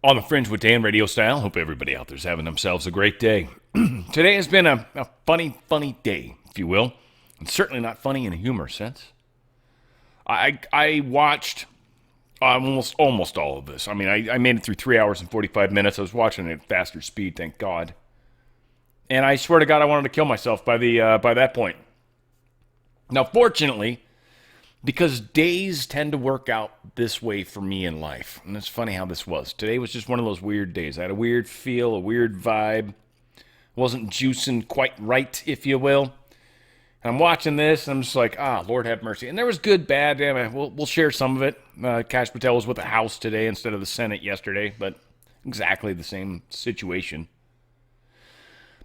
On the Fringe with Dan, RadioStyle. Hope everybody out there's having themselves a great day. Today has been a funny day, if you will. And certainly not funny in a humor sense. I watched almost all of this. I mean, I made it through 3 hours and 45 minutes. I was watching it at faster speed, thank God. And I swear to God, I wanted to kill myself by that point. Now, fortunately, because days tend to work out this way for me in life. And it's funny how this was. Today was just one of those weird days. I had a weird feel, a weird vibe. Wasn't juicing quite right, if you will. And I'm watching this, and I'm just like, Lord have mercy. And there was good, bad. We'll share some of it. Cash Patel was with the House today instead of the Senate yesterday, but exactly the same situation.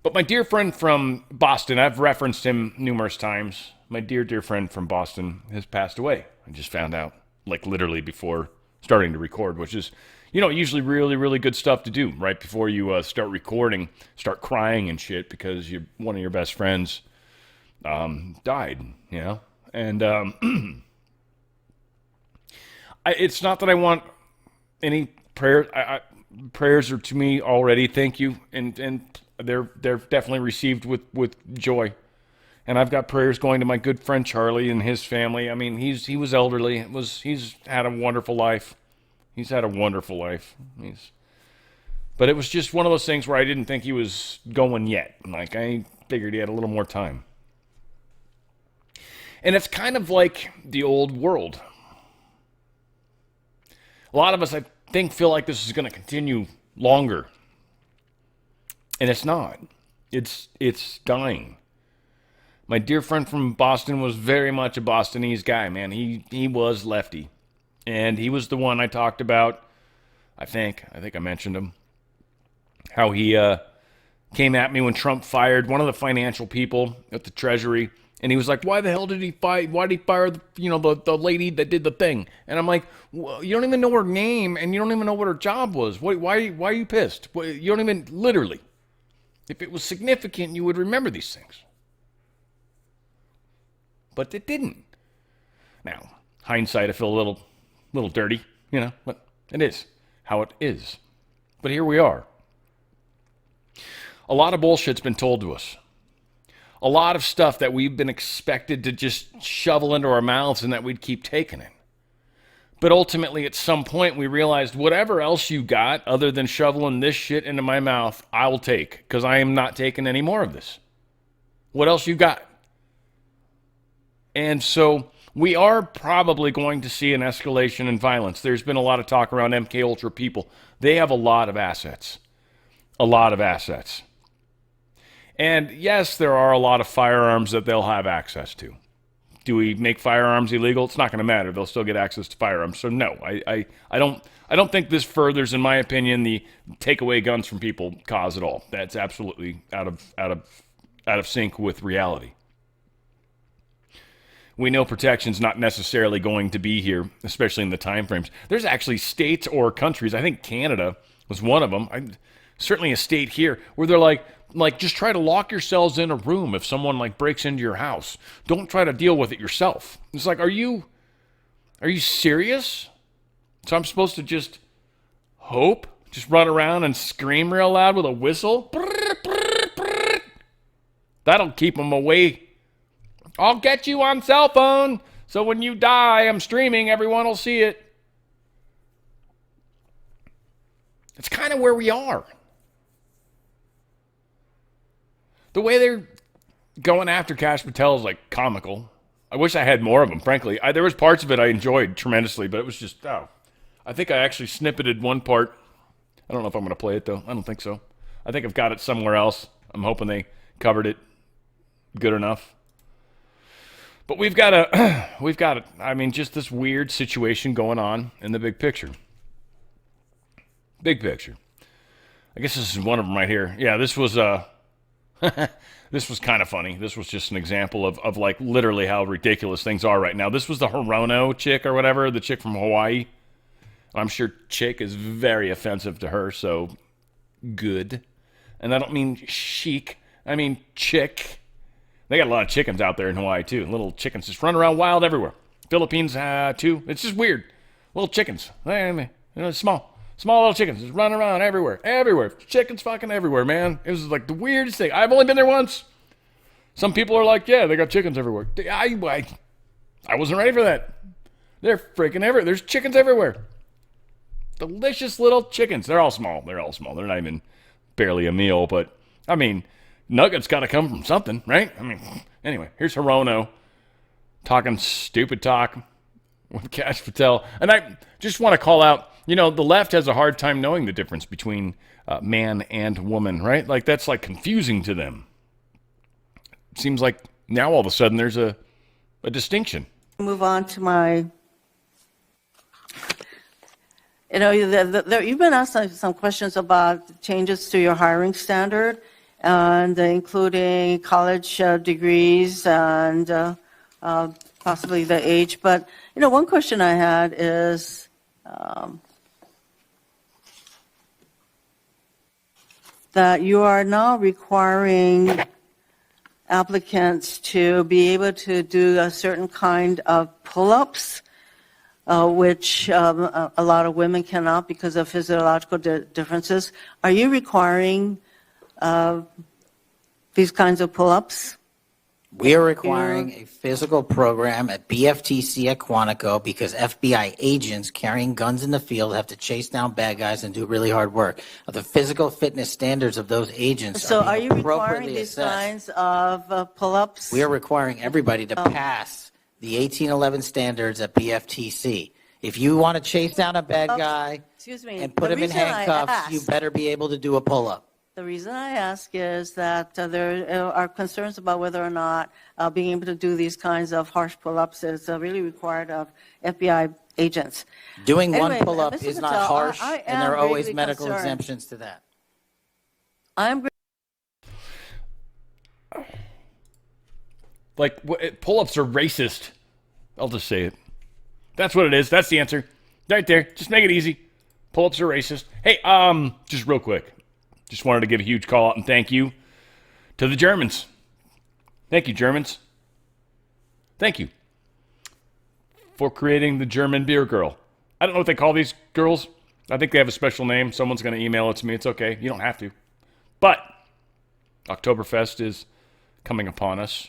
But my dear friend from Boston, I've referenced him numerous times. My dear friend from Boston has passed away. I just found out, like literally before starting to record, which is, usually really good stuff to do right before you start recording, start crying and shit because one of your best friends died, And it's not that I want any prayer. Prayers are to me already. Thank you, and they're definitely received with joy. And I've got prayers going to my good friend Charlie and his family. I mean, he was elderly. He's had a wonderful life. He's had a wonderful life. But it was just one of those things where I didn't think he was going yet. Like, I figured he had a little more time. And it's kind of like the old world. A lot of us, I think, feel like this is going to continue longer. And it's not. It's dying. My dear friend from Boston was very much a Bostonese guy, man. He was lefty. And he was the one I talked about, I think I mentioned him, how he came at me when Trump fired one of the financial people at the Treasury. And he was like, why the hell did he fire? Why did he fire the lady that did the thing? And I'm like, well, you don't even know her name, and you don't even know what her job was. Why are you pissed? You don't even, literally. If it was significant, you would remember these things. But it didn't. Now, hindsight, I feel a little dirty, but it is how it is. But here we are. A lot of bullshit's been told to us. A lot of stuff that we've been expected to just shovel into our mouths and that we'd keep taking it. But ultimately, at some point, we realized whatever else you got other than shoveling this shit into my mouth, I will take, because I am not taking any more of this. What else you got? And so we are probably going to see an escalation in violence. There's been a lot of talk around MK Ultra people. They have a lot of assets. A lot of assets. And yes, there are a lot of firearms that they'll have access to. Do we make firearms illegal? It's not going to matter. They'll still get access to firearms. So no, I don't think this furthers, in my opinion, the take away guns from people cause at all. That's absolutely out of sync with reality. We know protection's not necessarily going to be here, especially in the time frames. There's actually states or countries, I think Canada was one of them, certainly a state here, where they're like, just try to lock yourselves in a room if someone breaks into your house. Don't try to deal with it yourself. It's like, are you serious? So I'm supposed to just hope? Just run around and scream real loud with a whistle? That'll keep them away. I'll get you on cell phone, so when you die, I'm streaming, everyone will see it. It's kind of where we are. The way they're going after Cash Patel is comical. I wish I had more of them, frankly. There was parts of it I enjoyed tremendously, but it was just, I think I actually snippeted one part. I don't know if I'm going to play it, though. I don't think so. I think I've got it somewhere else. I'm hoping they covered it good enough. But we've got just this weird situation going on in the big picture. Big picture. I guess this is one of them right here. Yeah, this was this was kind of funny. This was just an example of literally how ridiculous things are right now. This was the Hirono chick or whatever, the chick from Hawaii. I'm sure chick is very offensive to her, so good. And I don't mean chic. I mean chick. They got a lot of chickens out there in Hawaii, too. Little chickens just run around wild everywhere. Philippines, too. It's just weird. Little chickens. Small. Small little chickens just running around everywhere. Chickens fucking everywhere, man. It was like the weirdest thing. I've only been there once. Some people are like, yeah, they got chickens everywhere. I wasn't ready for that. They're freaking everywhere. There's chickens everywhere. Delicious little chickens. They're all small. They're not even barely a meal, but I mean, nuggets got to come from something, right? I mean, anyway, here's Hirono talking stupid talk with Cash Patel. And I just want to call out, the left has a hard time knowing the difference between man and woman, right? Like, that's like confusing to them. It seems like now all of a sudden there's a distinction. Move on to my, you've been asked some questions about changes to your hiring standard, and including college degrees and possibly the age. But, one question I had is, that you are now requiring applicants to be able to do a certain kind of pull-ups, which a lot of women cannot because of physiological differences. Are you requiring these kinds of pull-ups? We are requiring a physical program at BFTC at Quantico because FBI agents carrying guns in the field have to chase down bad guys and do really hard work. The physical fitness standards of those agents So are are being you requiring appropriately these assessed. kinds of pull-ups? We are requiring everybody to pass the 1811 standards at BFTC. If you want to chase down a bad guy and put him in handcuffs, you better be able to do a pull-up. The reason I ask is that there are concerns about whether or not being able to do these kinds of harsh pull-ups is really required of FBI agents. Doing Anyway, one pull-up Mr. is not Patel, harsh, I and there are am always greatly medical concerned. exemptions to that. I'm Like, pull-ups are racist. I'll just say it. That's what it is. That's the answer. Right there. Just make it easy. Pull-ups are racist. Hey, just real quick. Just wanted to give a huge call out and thank you to the Germans. Thank you, Germans. Thank you for creating the German beer girl. I don't know what they call these girls. I think they have a special name. Someone's going to email it to me. It's okay. You don't have to. But Oktoberfest is coming upon us.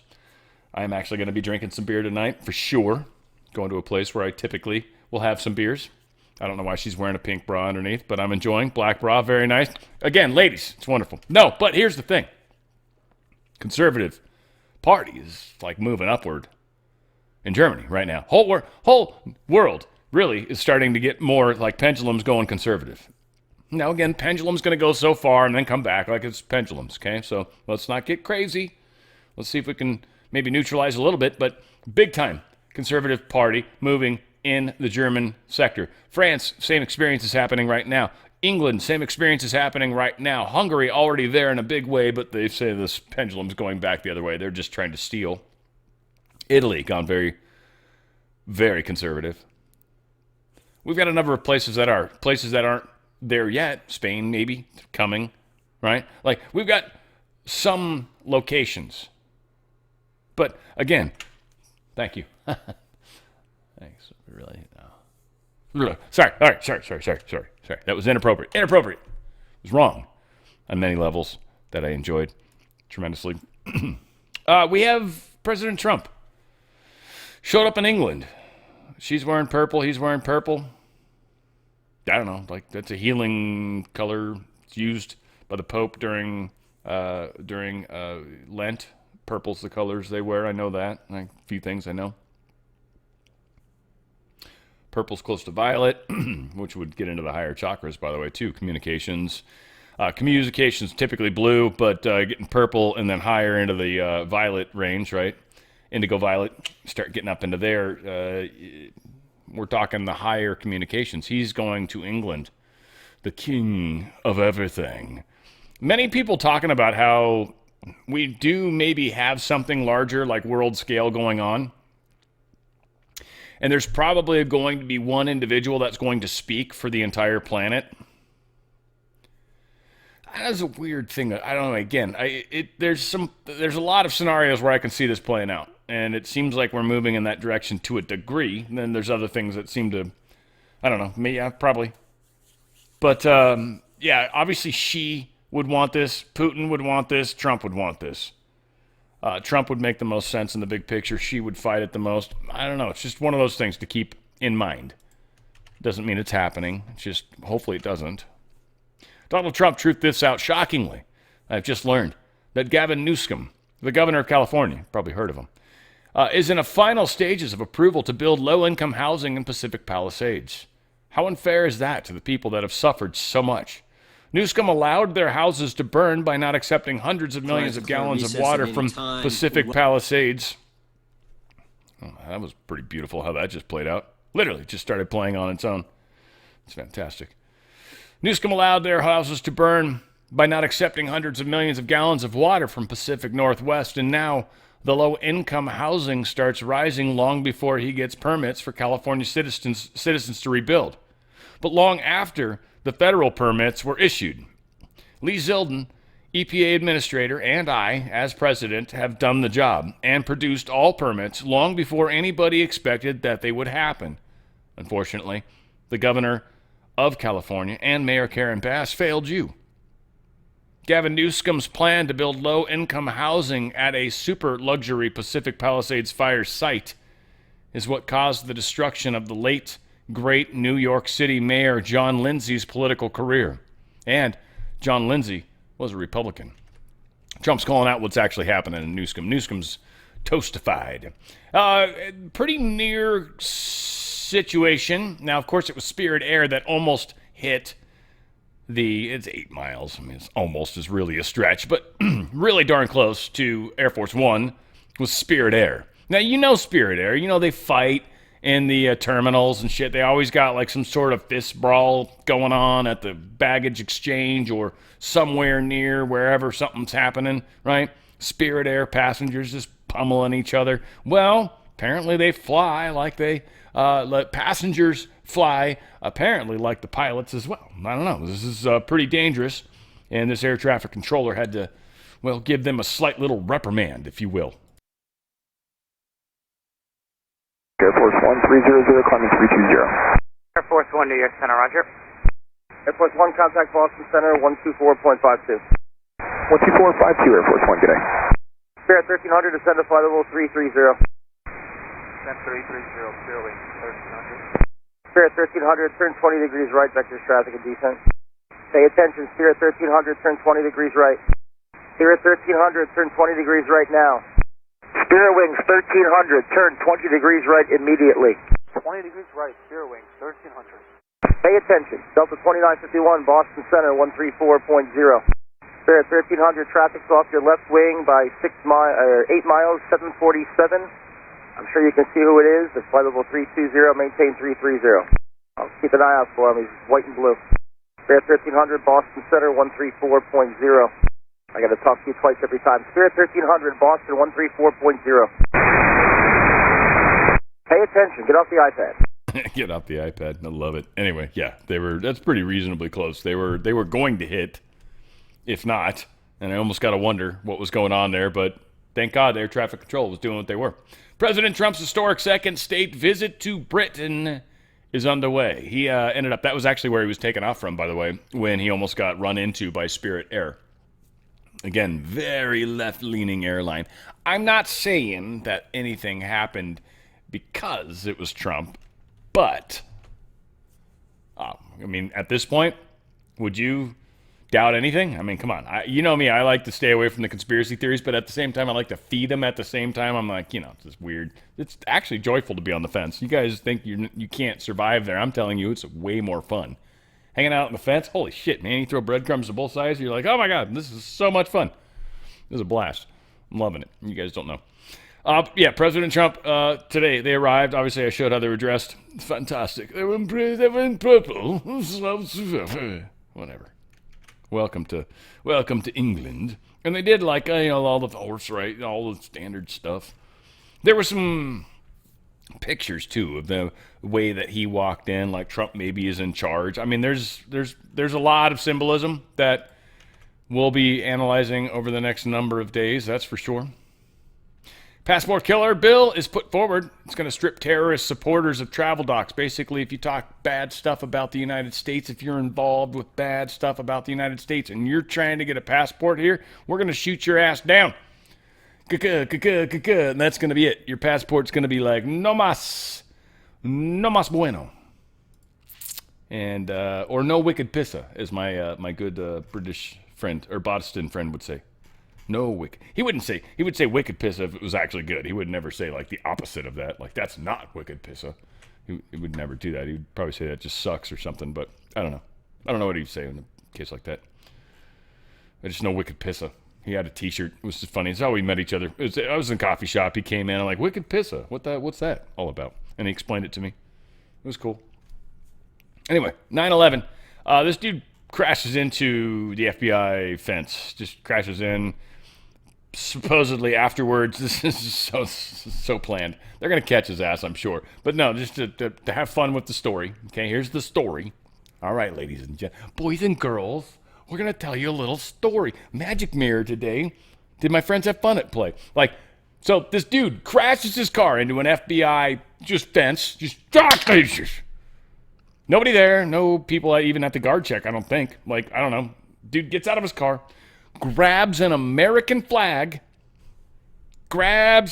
I am actually going to be drinking some beer tonight for sure. Going to a place where I typically will have some beers. I don't know why she's wearing a pink bra underneath, but I'm enjoying. Black bra, very nice. Again, ladies, it's wonderful. No, but here's the thing. Conservative party is like moving upward in Germany right now. Whole world really is starting to get more like pendulums going conservative. Now, again, pendulum's going to go so far and then come back like it's pendulums, okay? So let's not get crazy. Let's see if we can maybe neutralize a little bit, but big time conservative party moving in the German sector. France, same experience is happening right now. England, same experience is happening right now. Hungary, already there in a big way, but they say this pendulum's going back the other way. They're just trying to steal. Italy, gone very, very conservative. We've got a number of places that aren't there yet. Spain, maybe, coming, right? Like, we've got some locations. But, again, thank you. Thanks. Really? No. Sorry. All right. Sorry. That was inappropriate. It was wrong on many levels that I enjoyed tremendously. We have President Trump. Showed up in England. She's wearing purple. He's wearing purple. I don't know. Like, that's a healing color. It's used by the Pope during Lent. Purple's the colors they wear. I know that. Like, a few things I know. Purple's close to violet, which would get into the higher chakras, by the way, too. Communications typically blue, but getting purple and then higher into the violet range, right? Indigo violet, start getting up into there. We're talking the higher communications. He's going to England, the king of everything. Many people talking about how we do maybe have something larger, like world scale, going on. And there's probably going to be one individual that's going to speak for the entire planet. That's a weird thing. I don't know. Again, there's a lot of scenarios where I can see this playing out, and it seems like we're moving in that direction to a degree. And then there's other things that seem to, I don't know. Maybe probably But yeah, obviously she would want this. Putin would want this. Trump would want this. Trump would make the most sense in the big picture. She would fight it the most. I don't know. It's just one of those things to keep in mind. Doesn't mean it's happening. It's just hopefully it doesn't. Donald Trump truthed this out shockingly. I've just learned that Gavin Newsom, the governor of California, probably heard of him, is in the final stages of approval to build low-income housing in Pacific Palisades. How unfair is that to the people that have suffered so much? Newsom allowed their houses to burn by not accepting hundreds of millions of gallons of water from Pacific Palisades. Oh, that was pretty beautiful how that just played out. Literally just started playing on its own. It's fantastic. Newsom allowed their houses to burn by not accepting hundreds of millions of gallons of water from Pacific Northwest, and now the low-income housing starts rising long before he gets permits for California citizens to rebuild, but long after the federal permits were issued. Lee Zeldin, EPA administrator, and I, as president, have done the job and produced all permits long before anybody expected that they would happen. Unfortunately, the governor of California and Mayor Karen Bass failed you. Gavin Newsom's plan to build low-income housing at a super luxury Pacific Palisades fire site is what caused the destruction of the late, great New York City Mayor John Lindsay's political career. And John Lindsay was a Republican. Trump's calling out what's actually happening in Newsom. Newsom's toastified. Pretty near situation. Now, of course, it was Spirit Air that almost hit it's 8 miles. I mean, it's almost is really a stretch, but really darn close to Air Force One was Spirit Air. Now, you know Spirit Air. You know they fight in the terminals and shit. They always got like some sort of fist brawl going on at the baggage exchange or somewhere near wherever something's happening, right? Spirit Air passengers just pummeling each other. Well, apparently they fly like they let passengers fly, apparently like the pilots as well. I don't know. This is pretty dangerous, and this air traffic controller had to, well, give them a slight little reprimand, if you will. Air Force 1300, climbing 320. Air Force 1, New York Center, roger. Air Force 1, contact Boston Center, 124.52. 124.52, Air Force 1, good day. Spirit 1300, descend to flight level 330. Descend 330, clear wing 1300. Spirit 1300, turn 20 degrees right, vectors traffic and descent. Pay attention, Spirit 1300, turn 20 degrees right. Spirit 1300, turn 20 degrees right now. Spirit wings 1300, turn 20 degrees right immediately. 20 degrees right, Spirit wings 1300. Pay attention, Delta 2951, Boston Center, 134.0. Spirit 1300, traffic's off your left wing by 8 miles, 747. I'm sure you can see who it is. It's flight level 320, maintain 330. I'll keep an eye out for him. He's white and blue. Spirit 1300, Boston Center, 134.0. I got to talk to you twice every time. Spirit 1300, Boston, 134.0. Pay attention. Get off the iPad. Get off the iPad. I love it. Anyway, yeah, that's pretty reasonably close. They were going to hit, if not, and I almost got to wonder what was going on there, but thank God air traffic control was doing what they were. President Trump's historic second state visit to Britain is underway. He ended up, that was actually where he was taken off from, by the way, when he almost got run into by Spirit Air. Again, very left-leaning airline. I'm not saying that anything happened because it was Trump, but, I mean, at this point, would you doubt anything? I mean, come on. You know me, I like to stay away from the conspiracy theories, but at the same time, I like to feed them at the same time. I'm like, it's just weird. It's actually joyful to be on the fence. You guys think you can't survive there. I'm telling you, it's way more fun. Hanging out on the fence, holy shit, man. You throw breadcrumbs to both sides, you're like, oh my God, this is so much fun. This is a blast. I'm loving it. You guys don't know. Yeah, President Trump, today, they arrived. Obviously, I showed how they were dressed. It's fantastic. They were in purple. Whatever. Welcome to England. And they did like, all the oversight, all the standard stuff. There were some pictures too of the way that he walked in, like Trump maybe is in charge. I mean, there's a lot of symbolism that we'll be analyzing over the next number of days, that's for sure. Passport killer bill is put forward. It's going to strip terrorist supporters of travel docs. Basically, if you talk bad stuff about the United States, if you're involved with bad stuff about the United States and you're trying to get a passport here, we're going to shoot your ass down. And that's going to be it. Your passport's going to be like, no mas bueno. And, or no wicked pissa, as my good British friend, or Boston friend would say. No wicked. He would say wicked pissa if it was actually good. He would never say like the opposite of that. Like, that's not wicked pissa. He would never do that. He would probably say that just sucks or something, but I don't know. I don't know what he'd say in a case like that. I just know wicked pissa. He had a t-shirt. It was just funny. It's how we met each other. I was in a coffee shop. He came in. I'm like, wicked pissa. What's that all about? And he explained it to me. It was cool. Anyway, 9/11. This dude crashes into the FBI fence. Just crashes in. Supposedly afterwards, this is so planned. They're going to catch his ass, I'm sure. But no, just to have fun with the story. Okay, here's the story. All right, ladies and gentlemen, boys and girls, we're going to tell you a little story. Magic mirror today. Did my friends have fun at play? Like, so this dude crashes his car into an FBI fence. Nobody there. No people even at the guard check, I don't think. Like, I don't know. Dude gets out of his car. Grabs an American flag from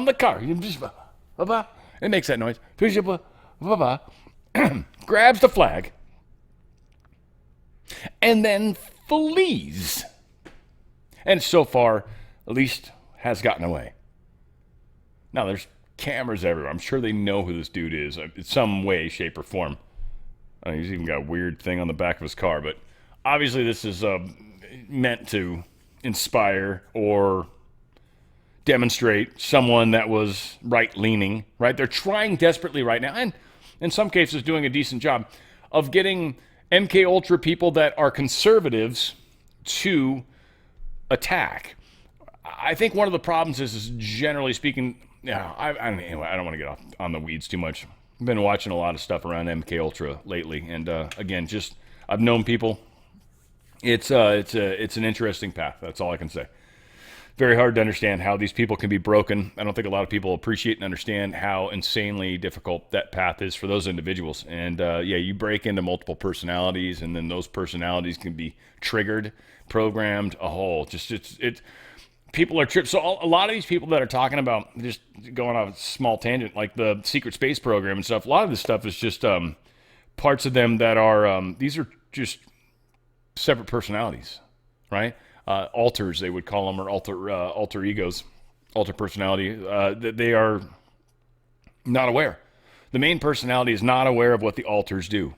the car. It makes that noise. Grabs the flag and then flees. And so far, at least, has gotten away. Now, there's cameras everywhere. I'm sure they know who this dude is in some way, shape, or form. He's even got a weird thing on the back of his car, but obviously, this is meant to inspire or demonstrate someone that was right-leaning, right? They're trying desperately right now, and in some cases doing a decent job, of getting MK Ultra people that are conservatives to attack. I think one of the problems is generally speaking, anyway, I don't want to get off on the weeds too much. I've been watching a lot of stuff around MK Ultra lately, and again, I've known people. It's an interesting path. That's all I can say. Very hard to understand how these people can be broken. I don't think a lot of people appreciate and understand how insanely difficult that path is for those individuals. And you break into multiple personalities, and then those personalities can be triggered, programmed, a whole. People are tripped. So a lot of these people that are talking about, just going on a small tangent, like the secret space program and stuff, a lot of this stuff is just parts of them that are, these are just separate personalities, right? Alters, they would call them, or alter egos, alter personality. They are not aware. The main personality is not aware of what the alters do.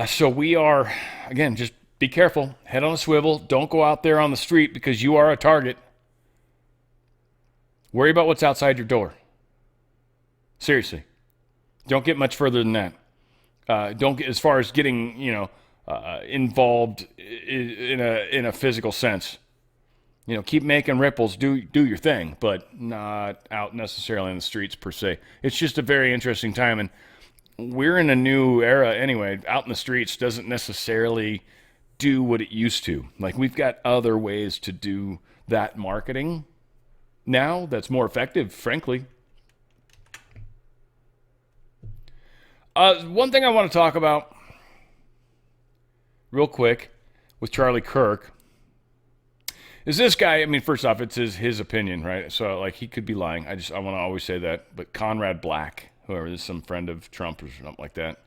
So we are, again, just be careful. Head on a swivel. Don't go out there on the street because you are a target. Worry about what's outside your door. Seriously. Don't get much further than that. Don't get as far as getting, involved in a physical sense. Keep making ripples, do your thing, but not out necessarily in the streets per se. It's just a very interesting time, and we're in a new era anyway. Out in the streets doesn't necessarily do what it used to. Like, we've got other ways to do that marketing now that's more effective, frankly. One thing I want to talk about real quick with Charlie Kirk is this guy. I mean, first off, it's his opinion, right? So, like, he could be lying. I want to always say that. But Conrad Black, whoever, this is some friend of Trump or something like that.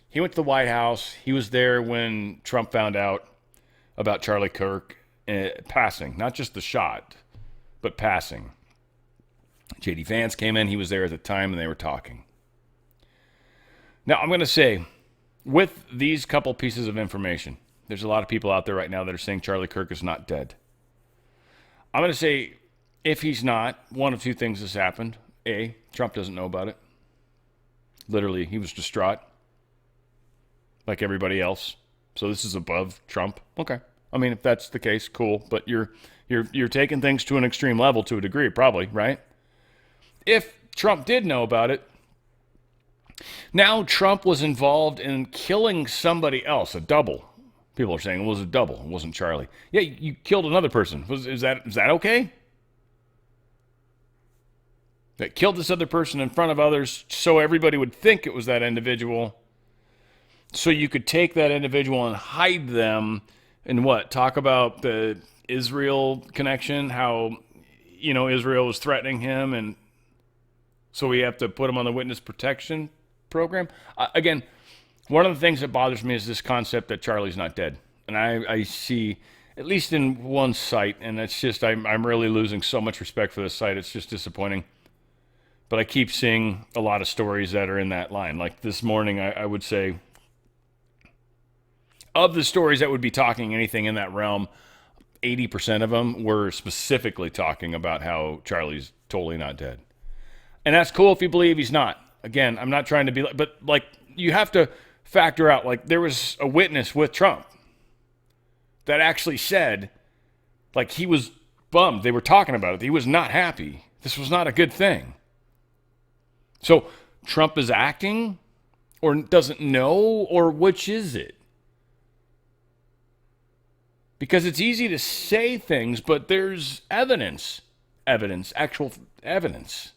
He went to the White House. He was there when Trump found out about Charlie Kirk passing. Not just the shot, but passing. J.D. Vance came in. He was there at the time, and they were talking. Now, I'm going to say, with these couple pieces of information, there's a lot of people out there right now that are saying Charlie Kirk is not dead. I'm going to say, if he's not, one of two things has happened. A, Trump doesn't know about it. Literally, he was distraught, like everybody else. So this is above Trump. Okay. I mean, if that's the case, cool. But you're taking things to an extreme level to a degree, probably, right? If Trump did know about it, now Trump was involved in killing somebody else, a double, People are saying it was a double. It wasn't Charlie. Yeah, you killed another person. Is that okay? That killed this other person in front of others so everybody would think it was that individual. So you could take that individual and hide them and what? Talk about the Israel connection, how, Israel was threatening him, and so we have to put him on the witness protection program. Again, one of the things that bothers me is this concept that Charlie's not dead. And I see, at least in one site, and it's just, I'm really losing so much respect for this site. It's just disappointing. But I keep seeing a lot of stories that are in that line. Like this morning, I would say, of the stories that would be talking anything in that realm, 80% of them were specifically talking about how Charlie's totally not dead. And that's cool if you believe he's not. Again, I'm not trying to be, but like, you have to factor out, like, there was a witness with Trump that actually said, like, he was bummed. They were talking about it. He was not happy. This was not a good thing. So Trump is acting or doesn't know, or which is it? Because it's easy to say things, but there's actual evidence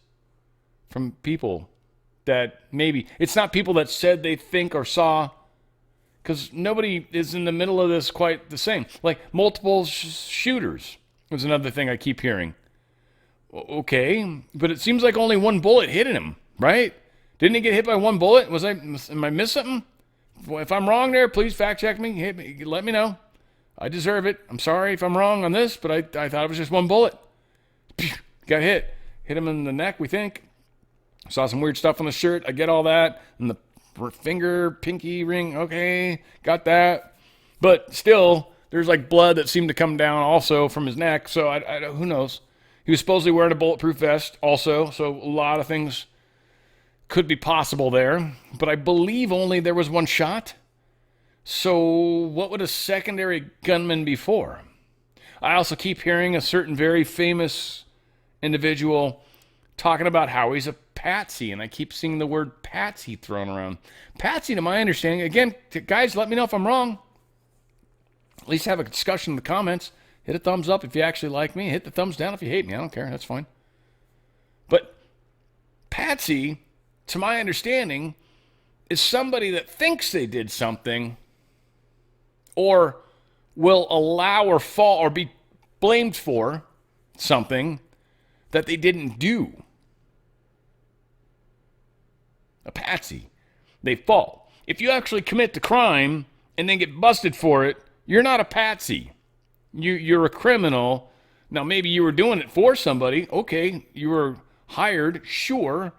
from people that maybe, it's not people that said they think or saw, because nobody is in the middle of this quite the same. Like multiple shooters is another thing I keep hearing. Okay, but it seems like only one bullet hit him, right? Didn't he get hit by one bullet? Am I missing something? If I'm wrong there, please fact check me. Hit me, let me know. I deserve it. I'm sorry if I'm wrong on this, but I thought it was just one bullet. Got hit. Hit him in the neck, we think. Saw some weird stuff on the shirt. I get all that. And the finger, pinky ring. Okay, got that. But still, there's like blood that seemed to come down also from his neck. So who knows? He was supposedly wearing a bulletproof vest also. So a lot of things could be possible there. But I believe only there was one shot. So what would a secondary gunman be for? I also keep hearing a certain very famous individual talking about how he's a patsy, and I keep seeing the word patsy thrown around. Patsy, to my understanding, again, guys, let me know if I'm wrong. At least have a discussion in the comments. Hit a thumbs up if you actually like me. Hit the thumbs down if you hate me. I don't care. That's fine. But patsy, to my understanding, is somebody that thinks they did something or will allow or fall or be blamed for something that they didn't do. A patsy. They fall. If you actually commit the crime and then get busted for it, you're not a patsy. You're a criminal. Now, maybe you were doing it for somebody. Okay, you were hired. Sure.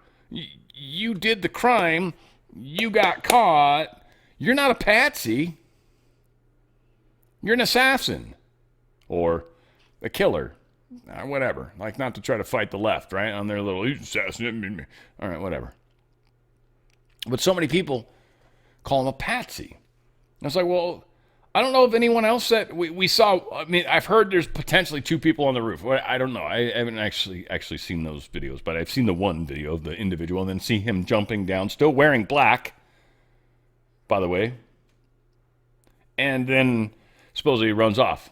You did the crime. You got caught. You're not a patsy. You're an assassin or a killer, whatever. Like, not to try to fight the left, right? On their little assassin. All right, whatever. But so many people call him a patsy. I was like, well, I don't know if anyone else that we saw. I mean, I've heard there's potentially two people on the roof. I don't know. I haven't actually seen those videos, but I've seen the one video of the individual and then see him jumping down, still wearing black, by the way. And then supposedly he runs off.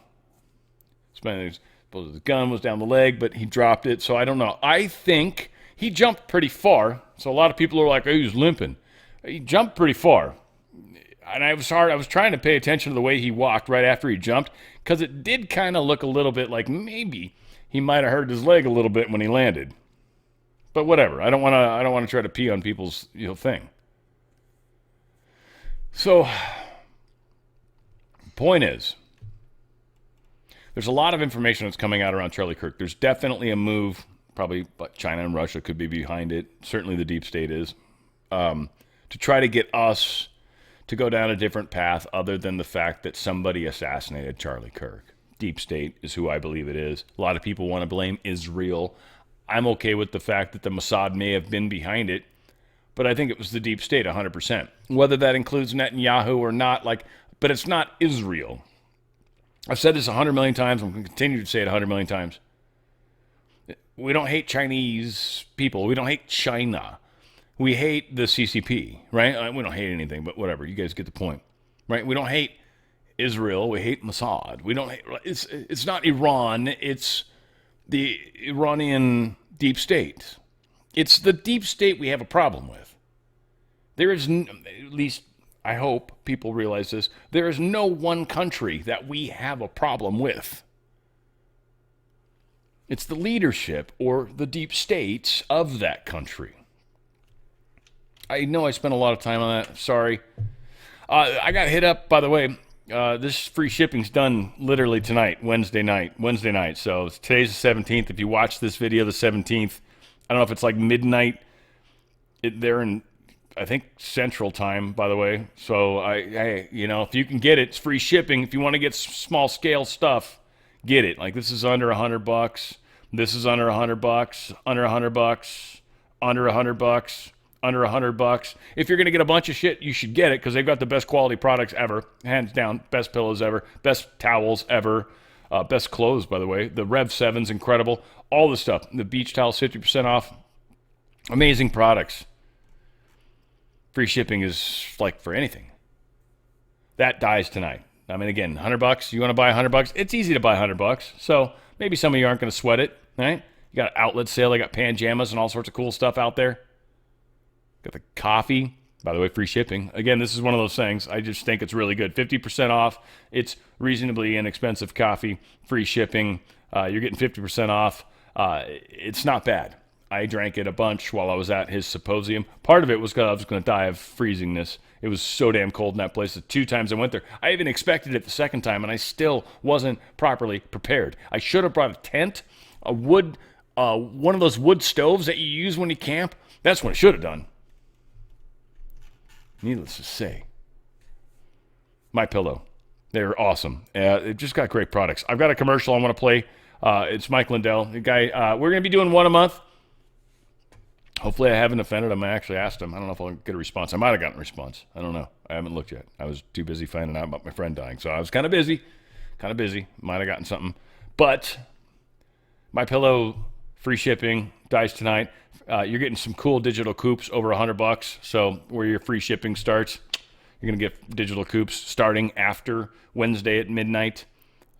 Supposedly the gun was down the leg, but he dropped it. So I don't know. I think he jumped pretty far. So a lot of people are like, oh, he was limping. He jumped pretty far. And I was trying to pay attention to the way he walked right after he jumped, because it did kind of look a little bit like maybe he might have hurt his leg a little bit when he landed. But whatever. I don't want to try to pee on people's thing. So, point is, there's a lot of information that's coming out around Charlie Kirk. There's definitely a move, probably China and Russia could be behind it. Certainly the deep state is, to try to get us to go down a different path other than the fact that somebody assassinated Charlie Kirk. Deep state is who I believe it is. A lot of people want to blame Israel. I'm okay with the fact that the Mossad may have been behind it, but I think it was the deep state 100%. Whether that includes Netanyahu or not, but it's not Israel. I've said this 100 million times. I'm going to continue to say it 100 million times. We don't hate Chinese people. We don't hate China. We hate the CCP, right? We don't hate anything, but whatever. You guys get the point, right? We don't hate Israel. We hate Mossad. We don't hate, it's not Iran. It's the Iranian deep state. It's the deep state we have a problem with. There is, at least I hope people realize this, there is no one country that we have a problem with. It's the leadership or the deep states of that country. I know I spent a lot of time on that. Sorry. I got hit up, by the way. This free shipping's done literally tonight, Wednesday night. So today's the 17th. If you watch this video the 17th, I don't know if it's like midnight. They're in, I think, Central Time, by the way. So, if you can get it, it's free shipping. If you want to get small scale stuff, get it. Like, this is under $100. This is under $100. Under $100. Under $100. Under $100. If you're going to get a bunch of shit, you should get it because they've got the best quality products ever. Hands down, best pillows ever. Best towels ever. Best clothes, by the way. The Rev 7's incredible. All the stuff. The beach towels, 50% off. Amazing products. Free shipping is like for anything. That dies tonight. I mean, again, $100. You want to buy $100? It's easy to buy $100. So maybe some of you aren't going to sweat it, right? You got an outlet sale. They got panjamas and all sorts of cool stuff out there. Got the coffee. By the way, free shipping. Again, this is one of those things. I just think it's really good. 50% off. It's reasonably inexpensive coffee. Free shipping. You're getting 50% off. It's not bad. I drank it a bunch while I was at his symposium. Part of it was because I was going to die of freezingness. It was so damn cold in that place. The 2 times I went there, I even expected it the second time, and I still wasn't properly prepared. I should have brought a tent, a wood, one of those wood stoves that you use when you camp. That's what I should have done. Needless to say, MyPillow, they're awesome. They've just got great products. I've got a commercial I want to play. It's Mike Lindell, the guy. We're going to be doing one a month. Hopefully I haven't offended him. I actually asked him. I don't know if I'll get a response. I might have gotten a response. I don't know. I haven't looked yet. I was too busy finding out about my friend dying. So I was kind of busy. Might have gotten something. But MyPillow, free shipping, dies tonight. You're getting some cool digital coupes over $100. So where your free shipping starts, you're going to get digital coupes starting after Wednesday at midnight.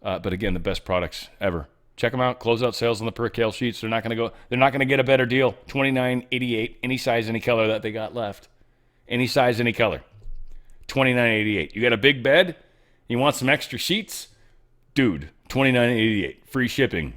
But again, the best products ever. Check them out. Closeout sales on the per kale sheets. They're not going to get a better deal. $29.88, any size, any color that they got left. Any size, any color. $29.88. You got a big bed? You want some extra sheets? Dude, $29.88. Free shipping.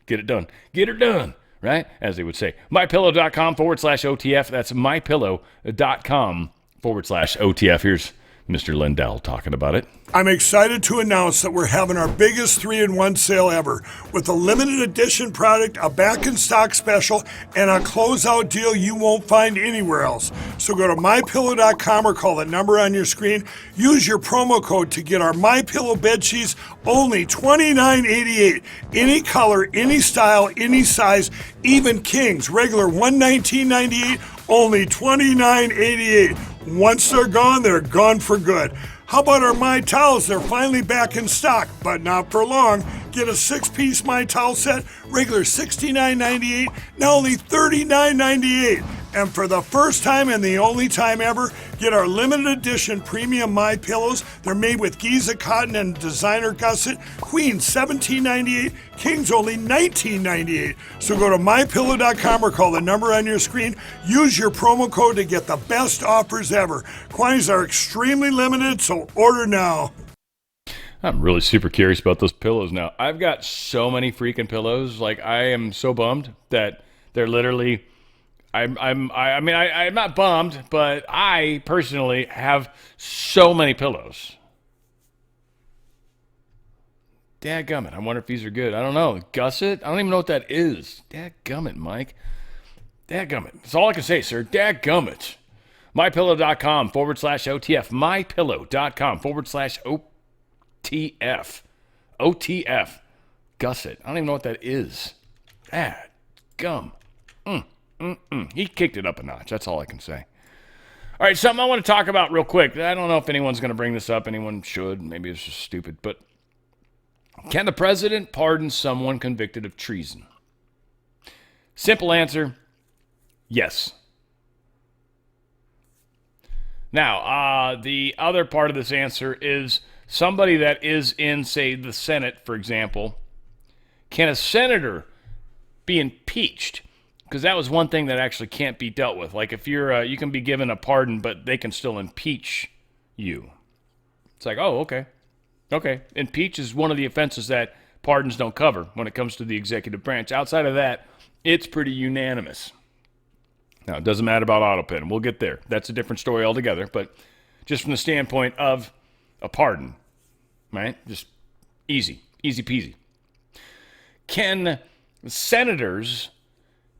Get it done. Get her done, right? As they would say. MyPillow.com/OTF. That's MyPillow.com/OTF. Here's Mr. Lindell talking about it. I'm excited to announce that we're having our biggest 3-in-1 sale ever with a limited edition product, a back-in-stock special, and a closeout deal you won't find anywhere else. So go to MyPillow.com or call the number on your screen. Use your promo code to get our MyPillow bed sheets, only $29.88. Any color, any style, any size, even kings. Regular $119.98, only $29.88. Once they're gone for good. How about our My Towels? They're finally back in stock, but not for long. Get a 6-piece My Towel set, regular $69.98, now only $39.98. And for the first time and the only time ever, get our limited edition premium My Pillows. They're made with Giza cotton and designer gusset. Queen $17.98, Kings only $19.98. So go to MyPillow.com or call the number on your screen. Use your promo code to get the best offers ever. Quantities are extremely limited, so order now. I'm really super curious about those pillows now. I've got so many freaking pillows. Like, I am so bummed that they're literally... I'm not bummed, but I personally have so many pillows. Dadgummit. I wonder if these are good. I don't know. Gusset? I don't even know what that is. Dadgummit, Mike. Dadgummit. That's all I can say, sir. Dadgummit. MyPillow.com/OTF. MyPillow.com/OTF. OTF. Gusset. I don't even know what that is. Dadgum. He kicked it up a notch. That's all I can say. All right, something I want to talk about real quick. I don't know if anyone's going to bring this up. Anyone should. Maybe it's just stupid. But can the president pardon someone convicted of treason? Simple answer, yes. Now, the other part of this answer is somebody that is in, say, the Senate, for example, can a senator be impeached? Because that was one thing that actually can't be dealt with. Like if you're, you can be given a pardon, but they can still impeach you. It's like, oh, okay. Okay. Impeach is one of the offenses that pardons don't cover when it comes to the executive branch. Outside of that, it's pretty unanimous. Now, it doesn't matter about autopin. We'll get there. That's a different story altogether. But just from the standpoint of a pardon, right? Just easy peasy. Can senators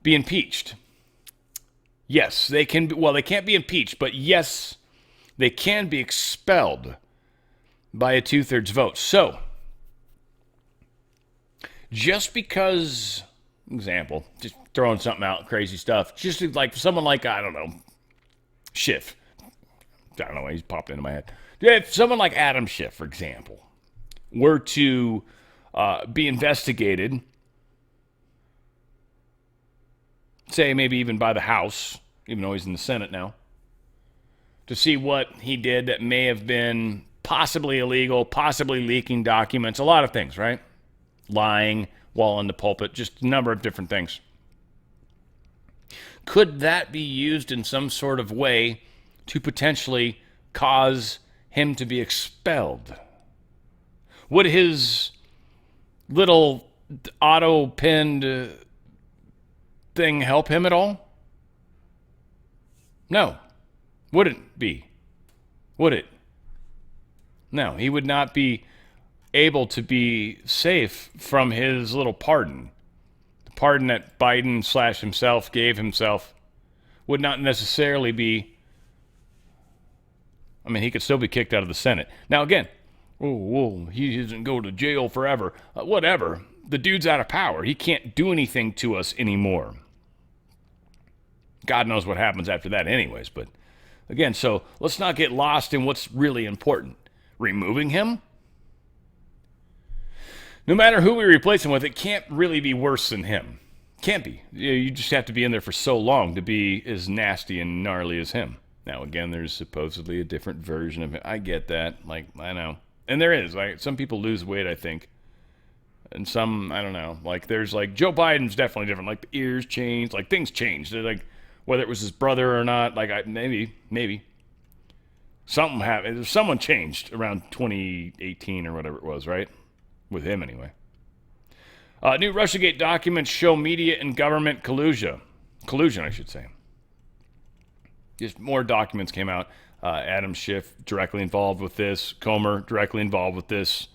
be impeached? Yes, they can. Well, they can't be impeached, but yes, they can be expelled by a 2/3 vote. So, just because, example, just throwing something out, crazy stuff, just like someone like, I don't know, Schiff. I don't know why he's popped into my head. If someone like Adam Schiff, for example, were to be investigated, say maybe even by the House, even though he's in the Senate now, to see what he did that may have been possibly illegal, possibly leaking documents, a lot of things, right? Lying while in the pulpit, just a number of different things. Could that be used in some sort of way to potentially cause him to be expelled? Would his little auto-pinned thing help him at all? No. Wouldn't be. Would it? No, he would not be able to be safe from his little pardon. The pardon that Biden / himself gave himself would not necessarily be, I mean, he could still be kicked out of the Senate. Now again, he doesn't go to jail forever. Whatever. The dude's out of power. He can't do anything to us anymore. God knows what happens after that anyways, but again, so let's not get lost in what's really important. Removing him? No matter who we replace him with, it can't really be worse than him. Can't be. You just have to be in there for so long to be as nasty and gnarly as him. Now, again, there's supposedly a different version of it. I get that. Like, I know. And there is. Like, some people lose weight, I think. And some, I don't know. Like, there's like, Joe Biden's definitely different. Like, the ears changed. Like, things changed. They're like, whether it was his brother or not, like, maybe. Something happened. Someone changed around 2018 or whatever it was, right? With him, anyway. New Russiagate documents show media and government collusion, I should say. Just more documents came out. Adam Schiff directly involved with this. Comer directly involved with this.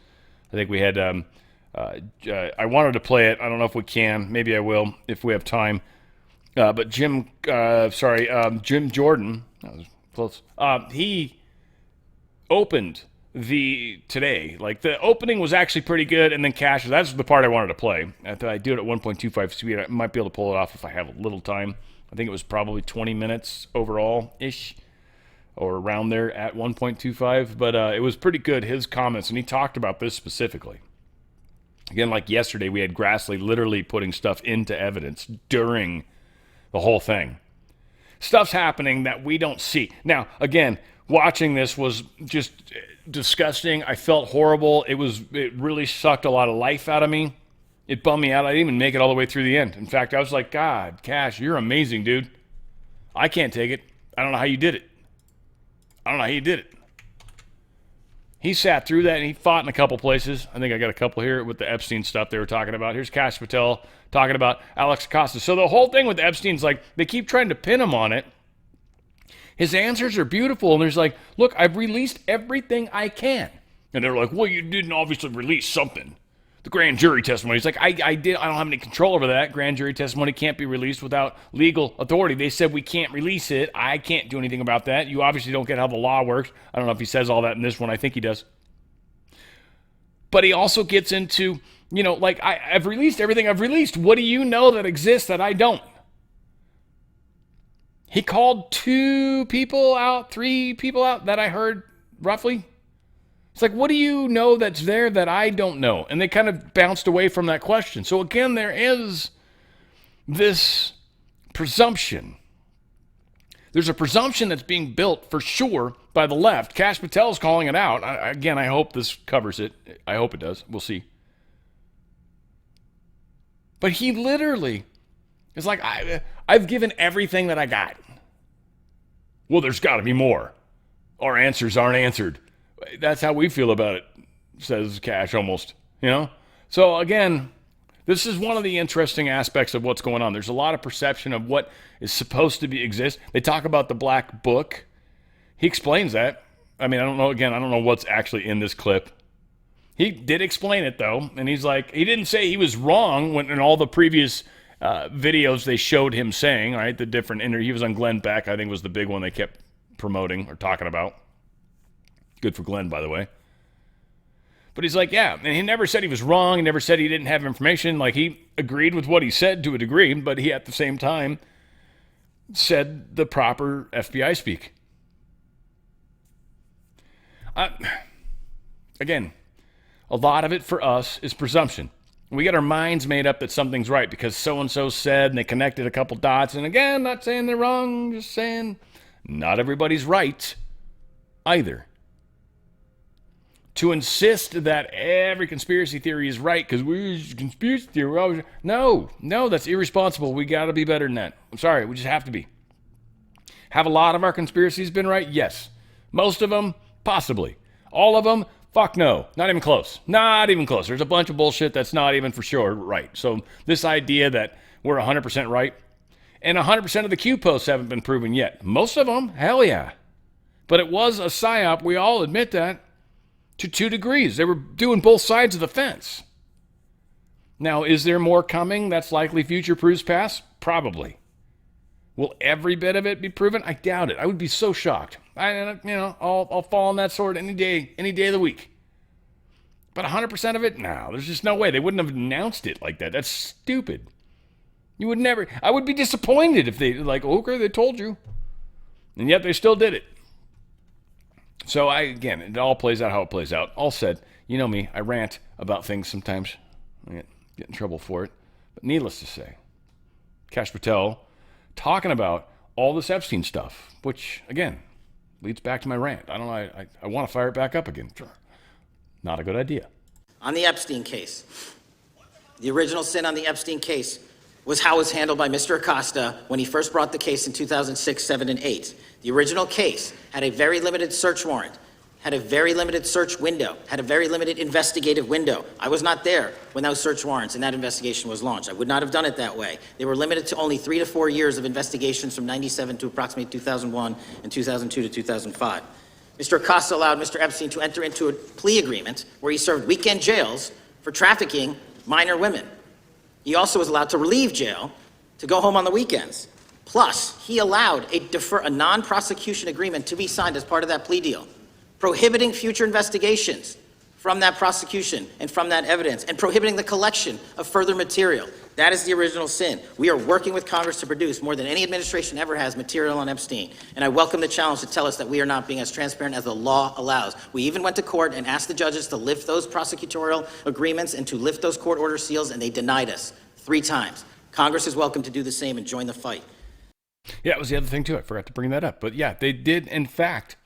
I think we had, I wanted to play it. I don't know if we can. Maybe I will if we have time. But Jim Jordan, that was close. He opened today. Like, the opening was actually pretty good, and then Cash, that's the part I wanted to play. I thought I'd do it at 1.25 speed. I might be able to pull it off if I have a little time. I think it was probably 20 minutes overall-ish, or around there at 1.25, but it was pretty good, his comments, and he talked about this specifically. Again, like yesterday, we had Grassley literally putting stuff into evidence during the whole thing. Stuff's happening that we don't see. Now, again, watching this was just disgusting. I felt horrible. It really sucked a lot of life out of me. It bummed me out. I didn't even make it all the way through the end. In fact, I was like, God, Cash, you're amazing, dude. I can't take it. I don't know how you did it. He sat through that, and he fought in a couple places. I think I got a couple here with the Epstein stuff they were talking about. Here's Cash Patel talking about Alex Acosta. So the whole thing with Epstein's like, they keep trying to pin him on it. His answers are beautiful, and there's like, look, I've released everything I can. And they're like, well, you didn't obviously release something. The grand jury testimony. He's like, I did. I don't have any control over that. Grand jury testimony can't be released without legal authority. They said we can't release it. I can't do anything about that. You obviously don't get how the law works. I don't know if he says all that in this one. I think he does. But he also gets into, like, I've released everything I've released. What do you know that exists that I don't? He called 2 people out, 3 people out that I heard roughly. It's like, what do you know that's there that I don't know? And they kind of bounced away from that question. So again, there is this presumption There's a presumption that's being built for sure by the left. Kash Patel's calling it out. Again, I hope this covers it. I hope it does. We'll see. But he literally is like, I've given everything that I got. Well, there's got to be more. Our answers aren't answered. That's how we feel about it, says Kash almost, you know? So again, this is one of the interesting aspects of what's going on. There's a lot of perception of what is supposed to exist. They talk about the black book. He explains that. I mean, I don't know what's actually in this clip. He did explain it, though, and he's like, he didn't say he was wrong when in all the previous videos they showed him saying, all right, the different he was on Glenn Beck, I think was the big one they kept promoting or talking about. Good for Glenn, by the way. But he's like, yeah, and he never said he was wrong. He never said he didn't have information. Like, he agreed with what he said to a degree, but he at the same time said the proper FBI speak. Again, a lot of it for us is presumption. We get our minds made up that something's right because so-and-so said, and they connected a couple dots. And again, not saying they're wrong, just saying not everybody's right either. To insist that every conspiracy theory is right because we're conspiracy theory. No, that's irresponsible. We got to be better than that. I'm sorry, we just have to be. Have a lot of our conspiracies been right? Yes. Most of them, possibly. All of them, fuck no. Not even close. Not even close. There's a bunch of bullshit that's not even for sure right. So this idea that we're 100% right, and 100% of the Q posts haven't been proven yet. Most of them, hell yeah. But it was a psyop, we all admit that, to 2 degrees. They were doing both sides of the fence. Now, is there more coming that's likely future-proofs past? Probably. Will every bit of it be proven? I doubt it. I would be so shocked. I'll fall on that sword any day of the week. But 100% of it? No, there's just no way. They wouldn't have announced it like that. That's stupid. You would never. I would be disappointed if they, like, okay, they told you. And yet they still did it. So again, it all plays out how it plays out. All said, you know me, I rant about things sometimes. I get in trouble for it. But needless to say, Kash Patel talking about all this Epstein stuff, which, again, leads back to my rant. I don't know, I want to fire it back up again. Sure. Not a good idea. On the Epstein case, the original sin on the Epstein case was how it was handled by Mr. Acosta when he first brought the case in 2006, 7, and 8. The original case had a very limited search warrant, had a very limited search window, had a very limited investigative window. I was not there when those search warrants and that investigation was launched. I would not have done it that way. They were limited to only 3 to 4 years of investigations from 97 to approximately 2001 and 2002 to 2005. Mr. Acosta allowed Mr. Epstein to enter into a plea agreement where he served weekend jails for trafficking minor women. He also was allowed to leave jail to go home on the weekends. Plus, he allowed a non-prosecution agreement to be signed as part of that plea deal, prohibiting future investigations from that prosecution and from that evidence, and prohibiting the collection of further material. That is the original sin. We are working with Congress to produce more than any administration ever has material on Epstein. And I welcome the challenge to tell us that we are not being as transparent as the law allows. We even went to court and asked the judges to lift those prosecutorial agreements and to lift those court order seals, and they denied us 3 times. Congress is welcome to do the same and join the fight. Yeah, it was the other thing too. I forgot to bring that up. But yeah, they did, in fact,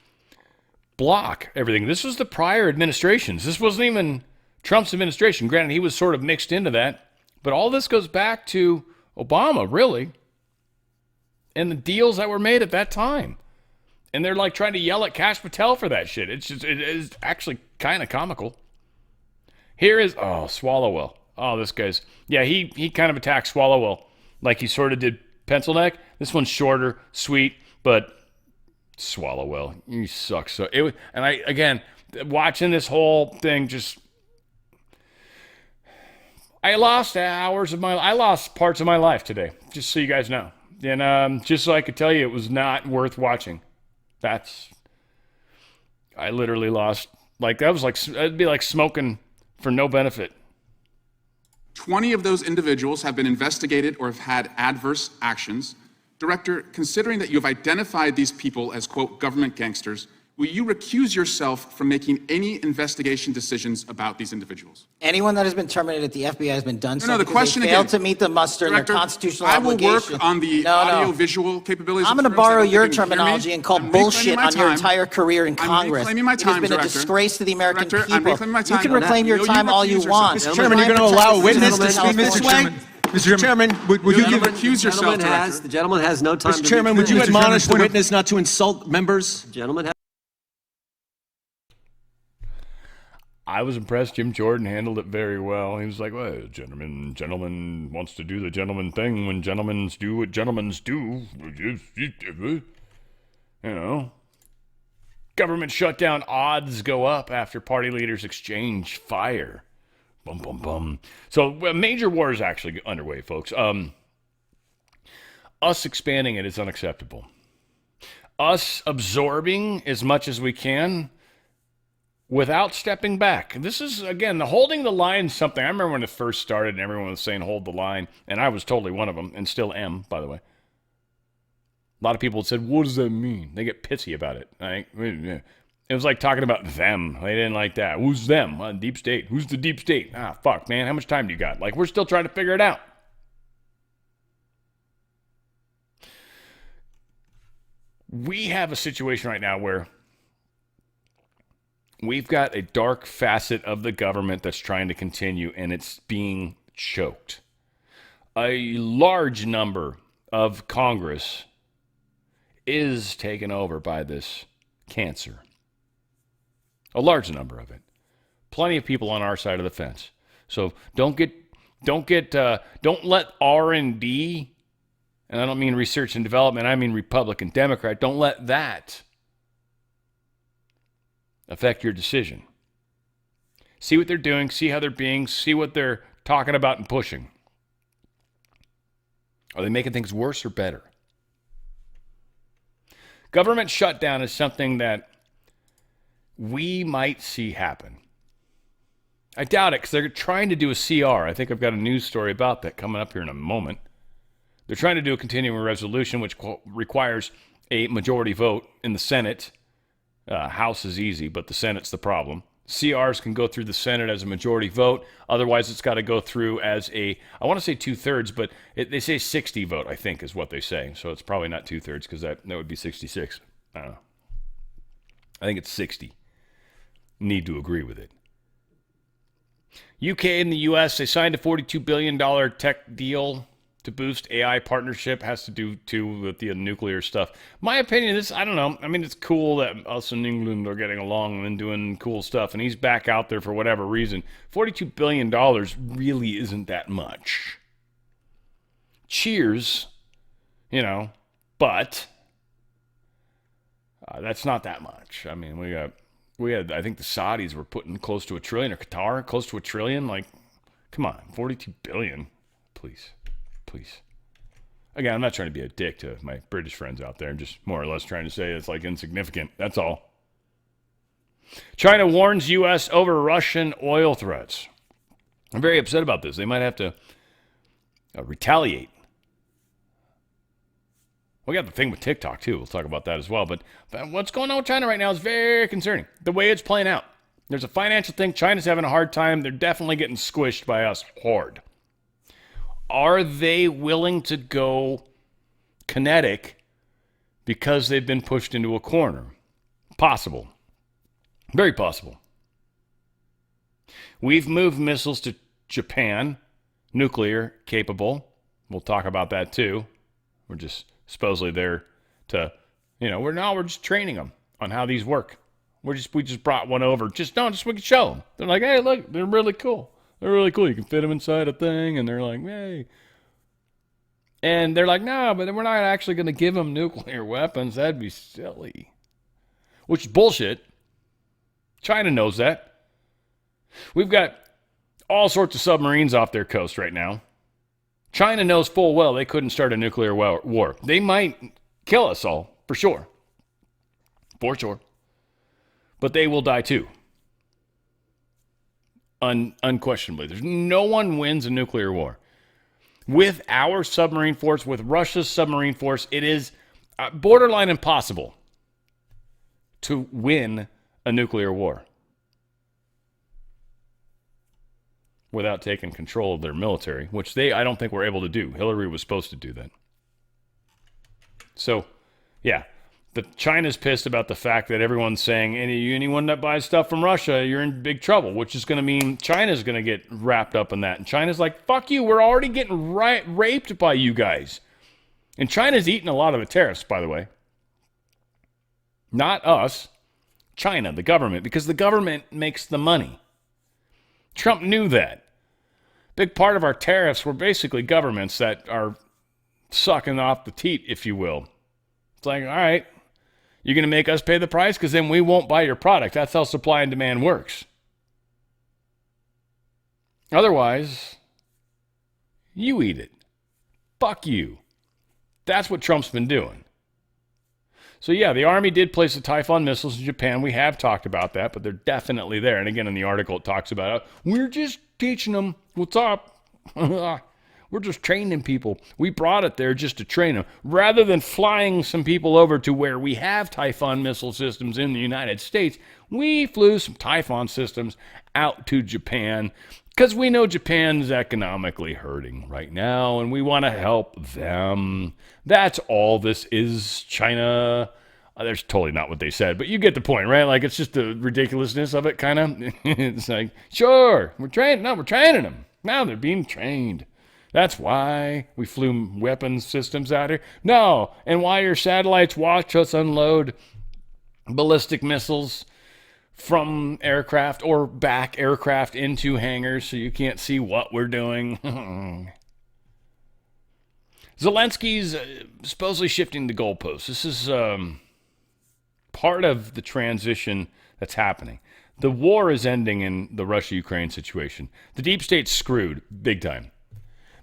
block everything. This was the prior administrations. This wasn't even Trump's administration. Granted, he was sort of mixed into that. But all this goes back to Obama, really, and the deals that were made at that time. And they're like trying to yell at Kash Patel for that shit. It is actually kind of comical. Here is, Swallowwell. Oh, this guy's, yeah, he kind of attacked Swallowwell like he sort of did Pencil Neck. This one's shorter, sweet, but Swallowwell, you suck. So it was, and I, again, watching this whole thing just, I lost parts of my life today, just so you guys know. And just so I could tell you it was not worth watching. I literally lost, it'd be like smoking for no benefit. 20 of those individuals have been investigated or have had adverse actions. Director, considering that you have identified these people as, quote, government gangsters, will you recuse yourself from making any investigation decisions about these individuals? Anyone that has been terminated at the FBI has been done so No, the because question they failed again, to meet the muster in Director, their constitutional I will obligation. work on the No. audio-visual capabilities. I'm of going to Fringe. I borrow don't your think you can hear me. terminology and call I'm reclaiming bullshit my on your time. entire career in I'm Congress. reclaiming my It has time, been a Director. disgrace to the American Director, I'm people. reclaiming my You time. can reclaim your Will you time all you recuse want. yourself? Mr. Chairman, you're going to allow a witness to speak this way? Mr. Chairman, would you You'll give recuse yourself, Director. The gentleman has no time. Mr. Chairman, would you admonish the witness not to insult members? Gentleman has. I was impressed. Jim Jordan handled it very well. He was like, well, gentleman wants to do the gentleman thing when gentlemen do what gentlemen do. You know. Government shutdown odds go up after party leaders exchange fire. Bum, bum, bum. So a major war is actually underway, folks. Us expanding it is unacceptable. Us absorbing as much as we can without stepping back. This is, again, holding the line is something. I remember when it first started and everyone was saying hold the line, and I was totally one of them, and still am, by the way. A lot of people said, what does that mean? They get pissy about it. It was like talking about them. They didn't like that. Who's them? Deep state. Who's the deep state? Ah, fuck, man. How much time do you got? Like, we're still trying to figure it out. We have a situation right now where we've got a dark facet of the government that's trying to continue, and it's being choked. A large number of Congress is taken over by this cancer. A large number of it. Plenty of people on our side of the fence. So don't let R&D, and I don't mean research and development, I mean Republican, Democrat, don't let that affect your decision. See what they're doing, see how they're being, see what they're talking about and pushing. Are they making things worse or better? Government shutdown is something that we might see happen. I doubt it because they're trying to do a CR. I think I've got a news story about that coming up here in a moment. They're trying to do a continuing resolution, which requires a majority vote in the Senate. House is easy, but the Senate's the problem. CRs can go through the Senate as a majority vote. Otherwise, it's got to go through as I want to say 2/3, but they say 60 vote, I think, is what they say. So it's probably not 2/3 because that would be 66. I don't know. I think it's 60. Need to agree with it. UK and the US, they signed a $42 billion tech deal to boost AI partnership. Has to do, too, with the nuclear stuff. My opinion is, I don't know. I mean, it's cool that us in England are getting along and doing cool stuff, and he's back out there for whatever reason. $42 billion really isn't that much. Cheers, but that's not that much. I mean, we had, I think the Saudis were putting close to $1 trillion, or Qatar, close to $1 trillion. Like, come on, $42 billion. Please. Again, I'm not trying to be a dick to my British friends out there. I'm just more or less trying to say it's like insignificant. That's all. China warns U.S. over Russian oil threats. I'm very upset about this. They might have to retaliate. We got the thing with TikTok, too. We'll talk about that as well. But what's going on with China right now is very concerning. The way it's playing out. There's a financial thing. China's having a hard time. They're definitely getting squished by us hard. Are they willing to go kinetic because they've been pushed into a corner? Possible. Very possible. We've moved missiles to Japan, nuclear capable. We'll talk about that, too. We're just supposedly there to, we're just training them on how these work. We just brought one over. Just we can show them. They're like, hey, look, they're really cool. They're really cool. You can fit them inside a thing, and they're like, hey. And they're like, no, but we're not actually going to give them nuclear weapons. That'd be silly. Which is bullshit. China knows that. We've got all sorts of submarines off their coast right now. China knows full well they couldn't start a nuclear war. They might kill us all, for sure. For sure. But they will die too. Unquestionably. There's no one wins a nuclear war. With our submarine force, with Russia's submarine force, it is borderline impossible to win a nuclear war without taking control of their military, which I don't think were able to do. Hillary was supposed to do that. So, yeah, China's pissed about the fact that everyone's saying anyone that buys stuff from Russia, you're in big trouble, which is going to mean China's going to get wrapped up in that. And China's like, fuck you, we're already getting raped by you guys. And China's eating a lot of the tariffs, by the way. Not us, China, the government, because the government makes the money. Trump knew that. Big part of our tariffs were basically governments that are sucking off the teat, if you will. It's like, all right, you're going to make us pay the price because then we won't buy your product. That's how supply and demand works. Otherwise, you eat it. Fuck you. That's what Trump's been doing. So yeah, the Army did place the Typhoon missiles in Japan. We have talked about that, but they're definitely there. And again, in the article, it talks about it. We're just teaching them what's up. We're just training people. We brought it there just to train them. Rather than flying some people over to where we have Typhoon missile systems in the United States, we flew some Typhoon systems out to Japan because we know Japan's economically hurting right now and we want to help them. That's all this is, China. That's totally not what they said, but you get the point, right? Like, it's just the ridiculousness of it, kind of. It's like, sure, we're training. No, we're training them. Now they're being trained. That's why we flew weapons systems out here. No, and why your satellites watch us unload ballistic missiles from aircraft or back aircraft into hangars so you can't see what we're doing. Zelensky's supposedly shifting the goalposts. This is part of the transition that's happening. The war is ending in the Russia-Ukraine situation. The deep state's screwed big time.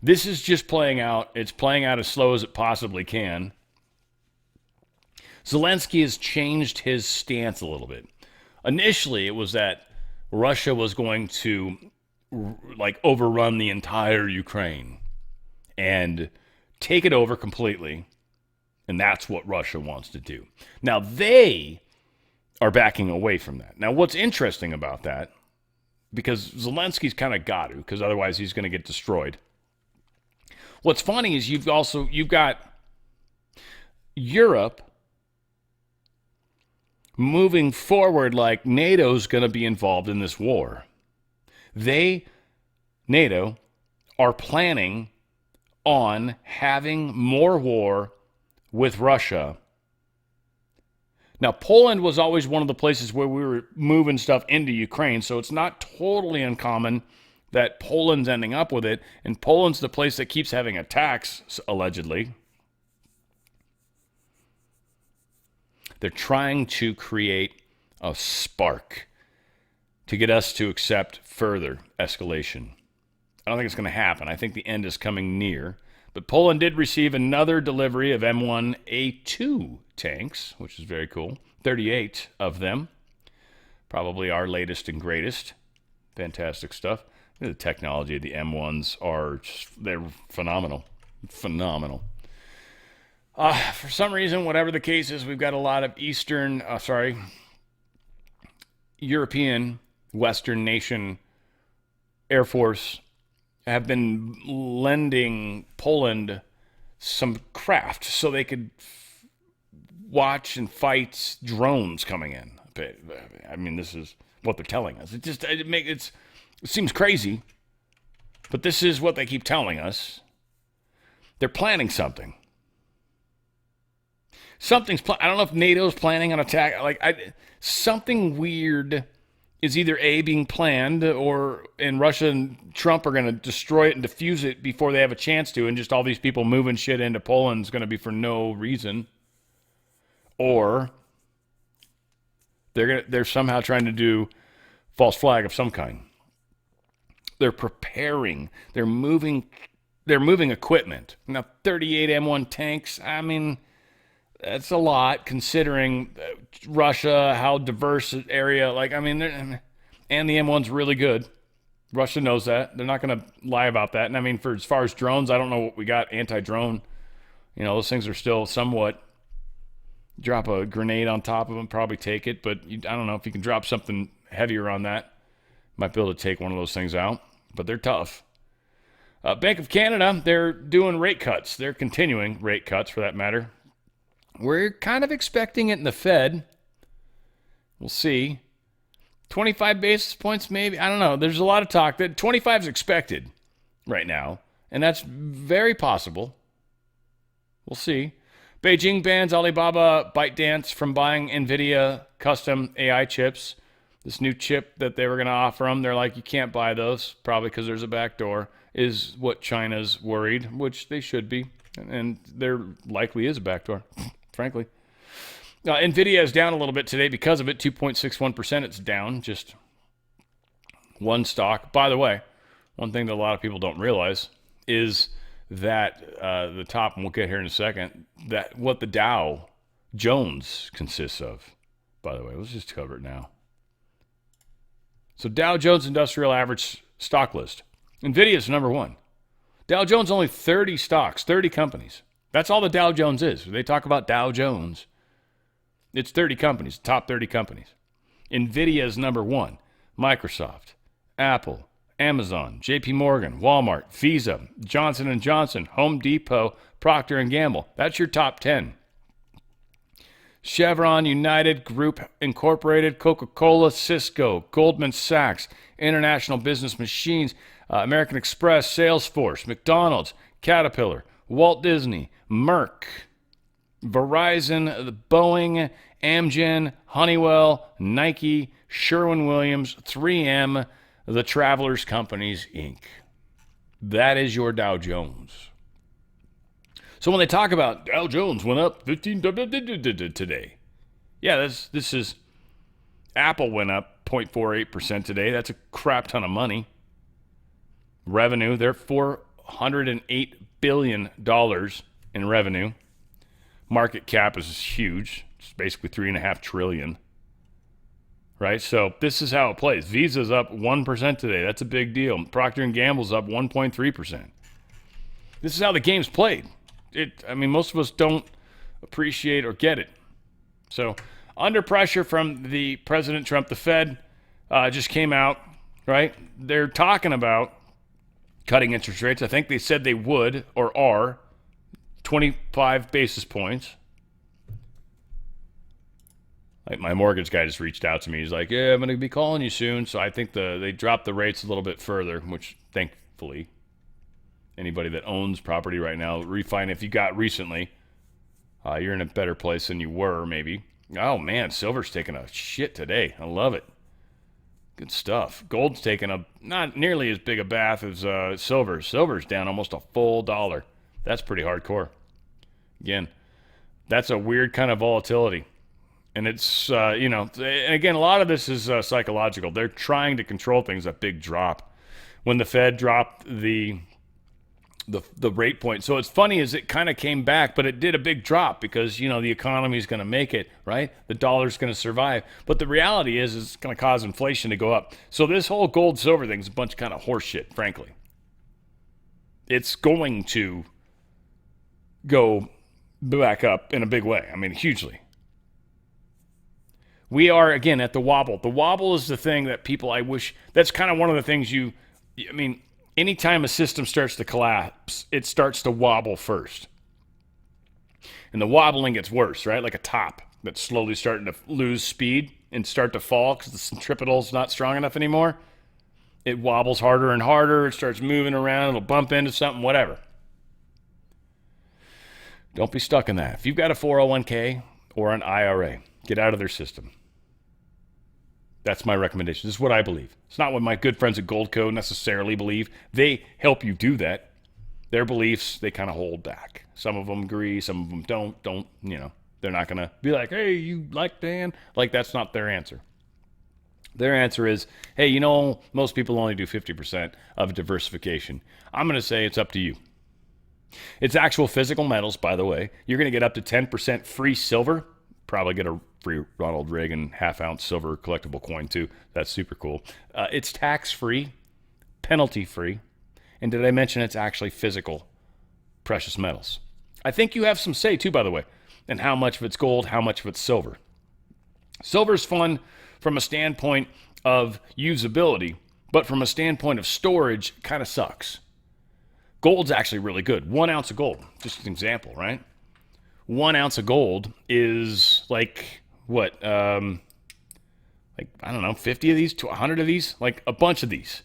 This is just playing out. It's playing out as slow as it possibly can. Zelensky has changed his stance a little bit. Initially, it was that Russia was going to overrun the entire Ukraine and take it over completely. And that's what Russia wants to do. Now, they are backing away from that. Now, what's interesting about that, because Zelensky's kind of got to, because otherwise he's going to get destroyed. What's funny is you've got Europe moving forward like NATO's going to be involved in this war. NATO, are planning on having more war with Russia. Now, Poland was always one of the places where we were moving stuff into Ukraine, so it's not totally uncommon that Poland's ending up with it, and Poland's the place that keeps having attacks, allegedly. They're trying to create a spark to get us to accept further escalation. I don't think it's going to happen. I think the end is coming near. But Poland did receive another delivery of M1A2 tanks, which is very cool. 38 of them. Probably our latest and greatest. Fantastic stuff. The technology of the M1s they're phenomenal. Phenomenal. For some reason, whatever the case is, we've got a lot of European, Western nation Air Force have been lending Poland some craft so they could watch and fight drones coming in. I mean, this is what they're telling us. It seems crazy, but this is what they keep telling us. They're planning something. I don't know if NATO's planning an attack. Something weird is either A, being planned, and Russia and Trump are going to destroy it and defuse it before they have a chance to, and just all these people moving shit into Poland is going to be for no reason. Or they're somehow trying to do false flag of some kind. They're preparing. They're moving equipment. Now, 38 M1 tanks, I mean, that's a lot considering Russia, how diverse an area. And the M1's really good. Russia knows that. They're not going to lie about that. And I mean, as far as drones, I don't know what we got. Anti-drone, those things are still somewhat Drop a grenade on top of them, probably take it. But I don't know if you can drop something heavier on that. Might be able to take one of those things out. But they're tough. Bank of Canada, they're doing rate cuts. They're continuing rate cuts, for that matter. We're kind of expecting it in the Fed. We'll see. 25 basis points, maybe. I don't know. There's a lot of talk that 25 is expected right now. And that's very possible. We'll see. Beijing bans Alibaba ByteDance from buying NVIDIA custom AI chips. This new chip that they were going to offer them, they're like, you can't buy those, probably because there's a backdoor, is what China's worried, which they should be. And there likely is a backdoor, frankly. NVIDIA is down a little bit today because of it, 2.61%. It's down, just one stock. By the way, one thing that a lot of people don't realize is that the top, and we'll get here in a second, that what the Dow Jones consists of. By the way, let's just cover it now. So Dow Jones Industrial Average stock list. NVIDIA is number one. Dow Jones only 30 stocks, 30 companies. That's all the Dow Jones is. They talk about Dow Jones. It's 30 companies, top 30 companies. NVIDIA is number one. Microsoft, Apple, Amazon, JP Morgan, Walmart, Visa, Johnson & Johnson, Home Depot, Procter & Gamble. That's your top 10. Chevron, United Group Incorporated, Coca-Cola, Cisco, Goldman Sachs, International Business Machines, American Express, Salesforce, McDonald's, Caterpillar, Walt Disney, Merck, Verizon, Boeing, Amgen, Honeywell, Nike, Sherwin-Williams, 3M, the Travelers Companies, Inc. That is your Dow Jones. So when they talk about Dow Jones went up 15 today, yeah, this is Apple went up 0.48% today. That's a crap ton of money. Revenue, they're $408 billion in revenue. Market cap is huge. It's basically $3.5 trillion. Right? So this is how it plays. Visa's up 1% today. That's a big deal. Procter & Gamble's up 1.3%. This is how the game's played. Most of us don't appreciate or get it. So under pressure from the President Trump, the Fed just came out, right? They're talking about cutting interest rates. I think they said they would or are 25 basis points. Like my mortgage guy just reached out to me. He's like, yeah, I'm going to be calling you soon. So I think they dropped the rates a little bit further, which thankfully anybody that owns property right now, refinance, if you got recently, you're in a better place than you were maybe. Oh man, silver's taking a shit today. I love it. Good stuff. Gold's taking a not nearly as big a bath as silver. Silver's down almost a full $1. That's pretty hardcore. Again, that's a weird kind of volatility. And it's, and again, a lot of this is psychological. They're trying to control things, a big drop. When the Fed dropped the rate point. So it's funny is it kind of came back, but it did a big drop because, the economy is going to make it, right? The dollar's going to survive. But the reality is it's going to cause inflation to go up. So this whole gold silver thing is a bunch of kind of horse shit, frankly. It's going to go back up in a big way. Hugely. We are, again, at the wobble. The wobble is the thing that people, that's kind of one of the things anytime a system starts to collapse, it starts to wobble first. And the wobbling gets worse, right? Like a top that's slowly starting to lose speed and start to fall because the centripetal's not strong enough anymore. It wobbles harder and harder. It starts moving around. It'll bump into something, whatever. Don't be stuck in that. If you've got a 401k or an IRA, get out of their system. That's my recommendation. This is what I believe. It's not what my good friends at Goldco necessarily believe. They help you do that. Their beliefs, they kind of hold back. Some of them agree, some of them don't. They're not going to be like, hey, you like Dan? Like, that's not their answer. Their answer is, hey, most people only do 50% of diversification. I'm going to say it's up to you. It's actual physical metals, by the way. You're going to get up to 10% free silver. Probably get a free Ronald Reagan half-ounce silver collectible coin, too. That's super cool. It's tax-free, penalty-free, and did I mention it's actually physical precious metals? I think you have some say, too, by the way. and how much of it's gold, how much of it's silver. Silver's fun from a standpoint of usability, but from a standpoint of storage, kind of sucks. Gold's actually really good. 1 ounce of gold, just an example, right? 1 ounce of gold is like what? Like, I don't know, 50 of these to 100 of these, like a bunch of these.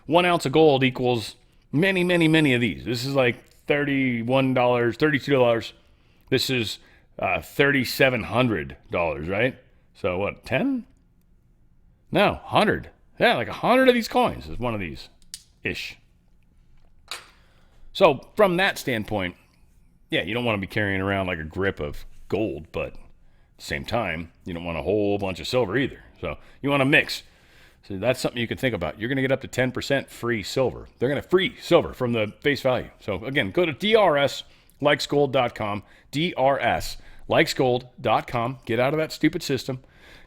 1 ounce of gold equals many, many, many of these. This is like $31, $32. This is $3,700, right? So what, 10? No, 100. Yeah, like 100 of these coins is one of these ish. So from that standpoint, yeah, you don't want to be carrying around like a grip of gold, but at the same time, you don't want a whole bunch of silver either. So you want to mix. So that's something you can think about. You're going to get up to 10% free silver. They're going to free silver from the face value. So again, go to drslikesgold.com, drslikesgold.com. Get out of that stupid system.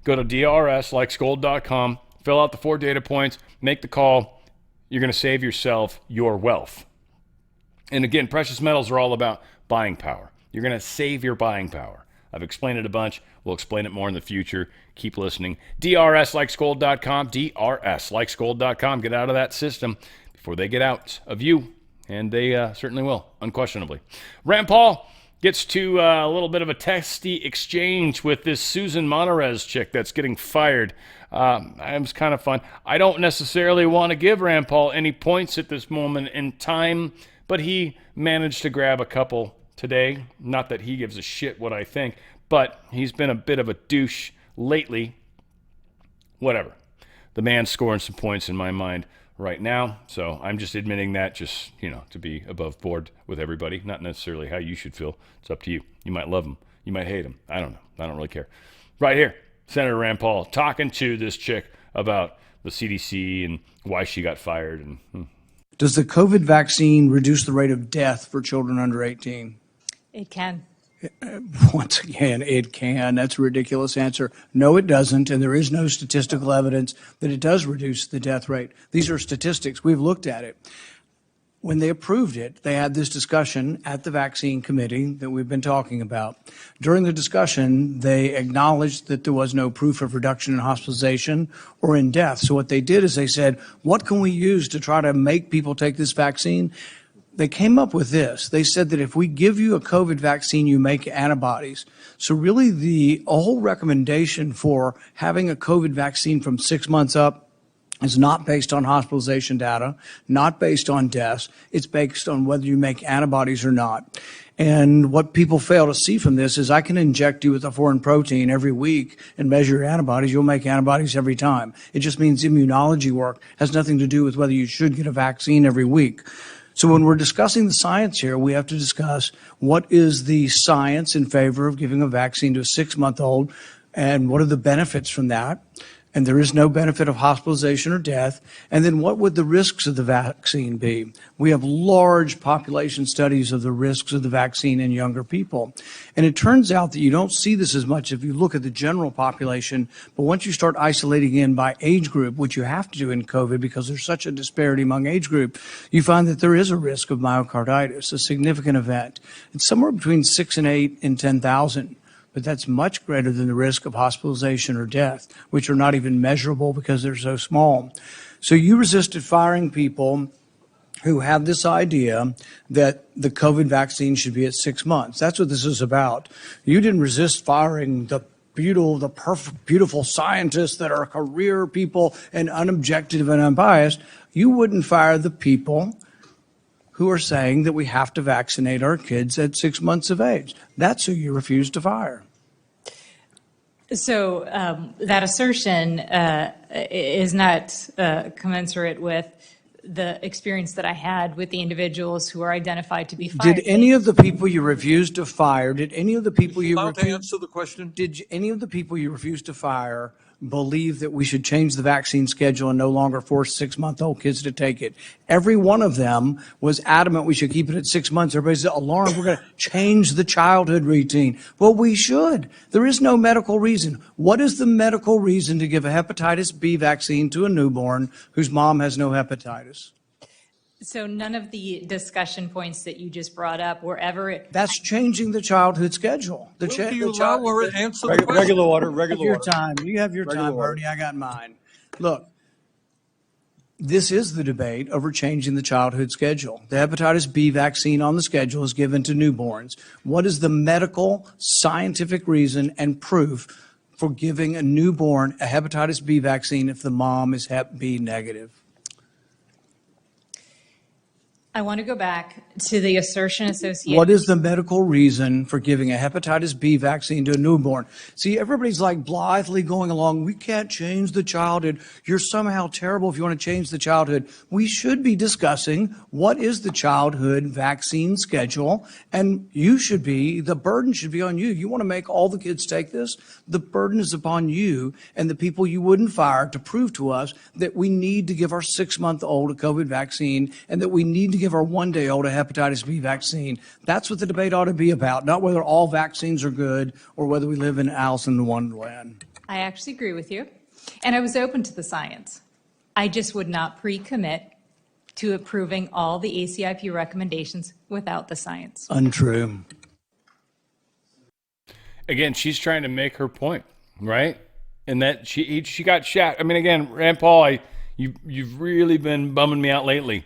Go to drslikesgold.com, fill out the 4 data points, make the call. You're going to save yourself your wealth. And again, precious metals are all about buying power. You're going to save your buying power. I've explained it a bunch. We'll explain it more in the future. Keep listening. drslikesgold.com, drslikesgold.com. Get out of that system before they get out of you. And they certainly will, unquestionably. Rand Paul gets to a little bit of a testy exchange with this Susan Monterez chick that's getting fired. It was kind of fun. I don't necessarily want to give Rand Paul any points at this moment in time, but he managed to grab a couple today. Not that he gives a shit what I think, but he's been a bit of a douche lately. Whatever. The man's scoring some points in my mind right now, so I'm just admitting that, just, to be above board with everybody. Not necessarily how you should feel. It's up to you. You might love him. You might hate him. I don't know. I don't really care. Right here, Senator Rand Paul talking to this chick about the CDC and why she got fired. And Does the COVID vaccine reduce the rate of death for children under 18? It can. Once again, it can. That's a ridiculous answer. No, it doesn't, and there is no statistical evidence that it does reduce the death rate. These are statistics. We've looked at it. When they approved it, they had this discussion at the vaccine committee that we've been talking about. During the discussion, they acknowledged that there was no proof of reduction in hospitalization or in death. So what they did is they said, what can we use to try to make people take this vaccine? They came up with this. They said that if we give you a COVID vaccine, you make antibodies. So really the whole recommendation for having a COVID vaccine from 6 months up is not based on hospitalization data, not based on deaths. It's based on whether you make antibodies or not. And what people fail to see from this is I can inject you with a foreign protein every week and measure your antibodies. You'll make antibodies every time. It just means immunology work has nothing to do with whether you should get a vaccine every week. So when we're discussing the science here, we have to discuss what is the science in favor of giving a vaccine to a 6-month-old and what are the benefits from that. And there is no benefit of hospitalization or death. And then what would the risks of the vaccine be? We have large population studies of the risks of the vaccine in younger people. And it turns out that you don't see this as much if you look at the general population, but once you start isolating in by age group, which you have to do in COVID because there's such a disparity among age group, you find that there is a risk of myocarditis, a significant event. It's somewhere between 6 and 8 in 10,000. But that's much greater than the risk of hospitalization or death, which are not even measurable because they're so small. So you resisted firing people who have this idea that the COVID vaccine should be at 6 months. That's what this is about. You didn't resist firing the perfect, beautiful scientists that are career people and unobjective and unbiased. You wouldn't fire the people who are saying that we have to vaccinate our kids at 6 months of age. That's who you refuse to fire. So that assertion is not commensurate with the experience that I had with the individuals who are identified to be fired. Did any of the people you refused to fire, did any of the people you answer the question? Did any of the people you refused to fire believe that we should change the vaccine schedule and no longer force 6-month-old kids to take it? Every one of them was adamant we should keep it at 6 months. Everybody's alarmed. We're going to change the childhood routine. Well, we should. There is no medical reason. What is the medical reason to give a hepatitis B vaccine to a newborn whose mom has no hepatitis? So none of the discussion points that you just brought up were ever. That's changing the childhood schedule. Will you lower it? Answer the question. Regular order, You have regular your order. time. You have your Regular time, order. Bernie. I got mine. Look, this is the debate over changing the childhood schedule. The hepatitis B vaccine on the schedule is given to newborns. What is the medical, scientific reason and proof for giving a newborn a hepatitis B vaccine if the mom is Hep B negative? I want to go back to the assertion associated. What is the medical reason for giving a hepatitis B vaccine to a newborn? See, everybody's like blithely going along. We can't change the childhood. You're somehow terrible if you want to change the childhood. We should be discussing what is the childhood vaccine schedule, and the burden should be on you. You want to make all the kids take this? The burden is upon you and the people you wouldn't fire to prove to us that we need to give our 6-month-old a COVID vaccine and that we need to give our 1-day-old a hepatitis B vaccine. That's what the debate ought to be about, not whether all vaccines are good or whether we live in Alice in Wonderland. I actually agree with you. And I was open to the science. I just would not pre-commit to approving all the ACIP recommendations without the science. Untrue. Again, she's trying to make her point, right? And that she got shot. I mean, again, Rand Paul, you've really been bumming me out lately.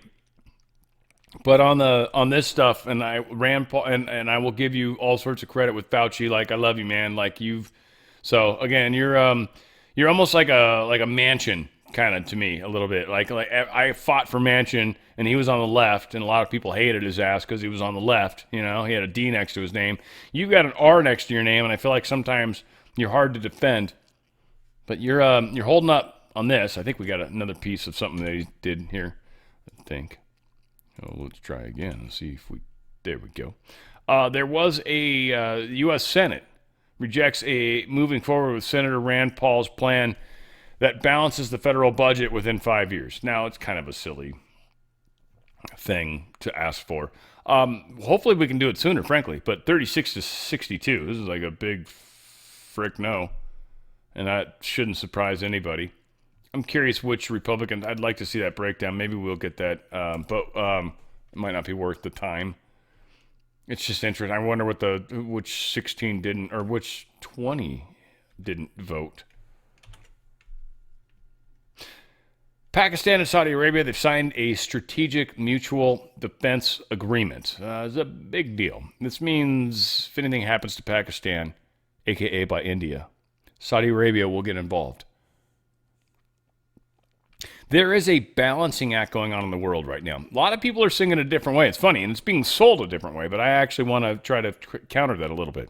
But on this stuff, and Rand Paul, and I will give you all sorts of credit with Fauci. Like, I love you, man. Like, so again, you're almost like a Manchin kind of to me a little bit. Like I fought for Manchin, and he was on the left, and a lot of people hated his ass because he was on the left. You know, he had a D next to his name. You've got an R next to your name, and I feel like sometimes you're hard to defend. But you're holding up on this. I think we got another piece of something that he did here. I think. Oh, let's try again and see if there we go. There was a U.S. Senate rejects moving forward with Senator Rand Paul's plan that balances the federal budget within 5 years. Now, it's kind of a silly thing to ask for. Hopefully we can do it sooner, frankly, but 36 to 62, this is like a big frick no, and that shouldn't surprise anybody. I'm curious which Republican. I'd like to see that breakdown. Maybe we'll get that, but it might not be worth the time. It's just interesting. I wonder which 16 didn't, or which 20 didn't vote. Pakistan and Saudi Arabia, they've signed a strategic mutual defense agreement. It's a big deal. This means if anything happens to Pakistan, aka by India, Saudi Arabia will get involved. There is a balancing act going on in the world right now. A lot of people are singing a different way. It's funny, and it's being sold a different way, but I actually want to try to counter that a little bit.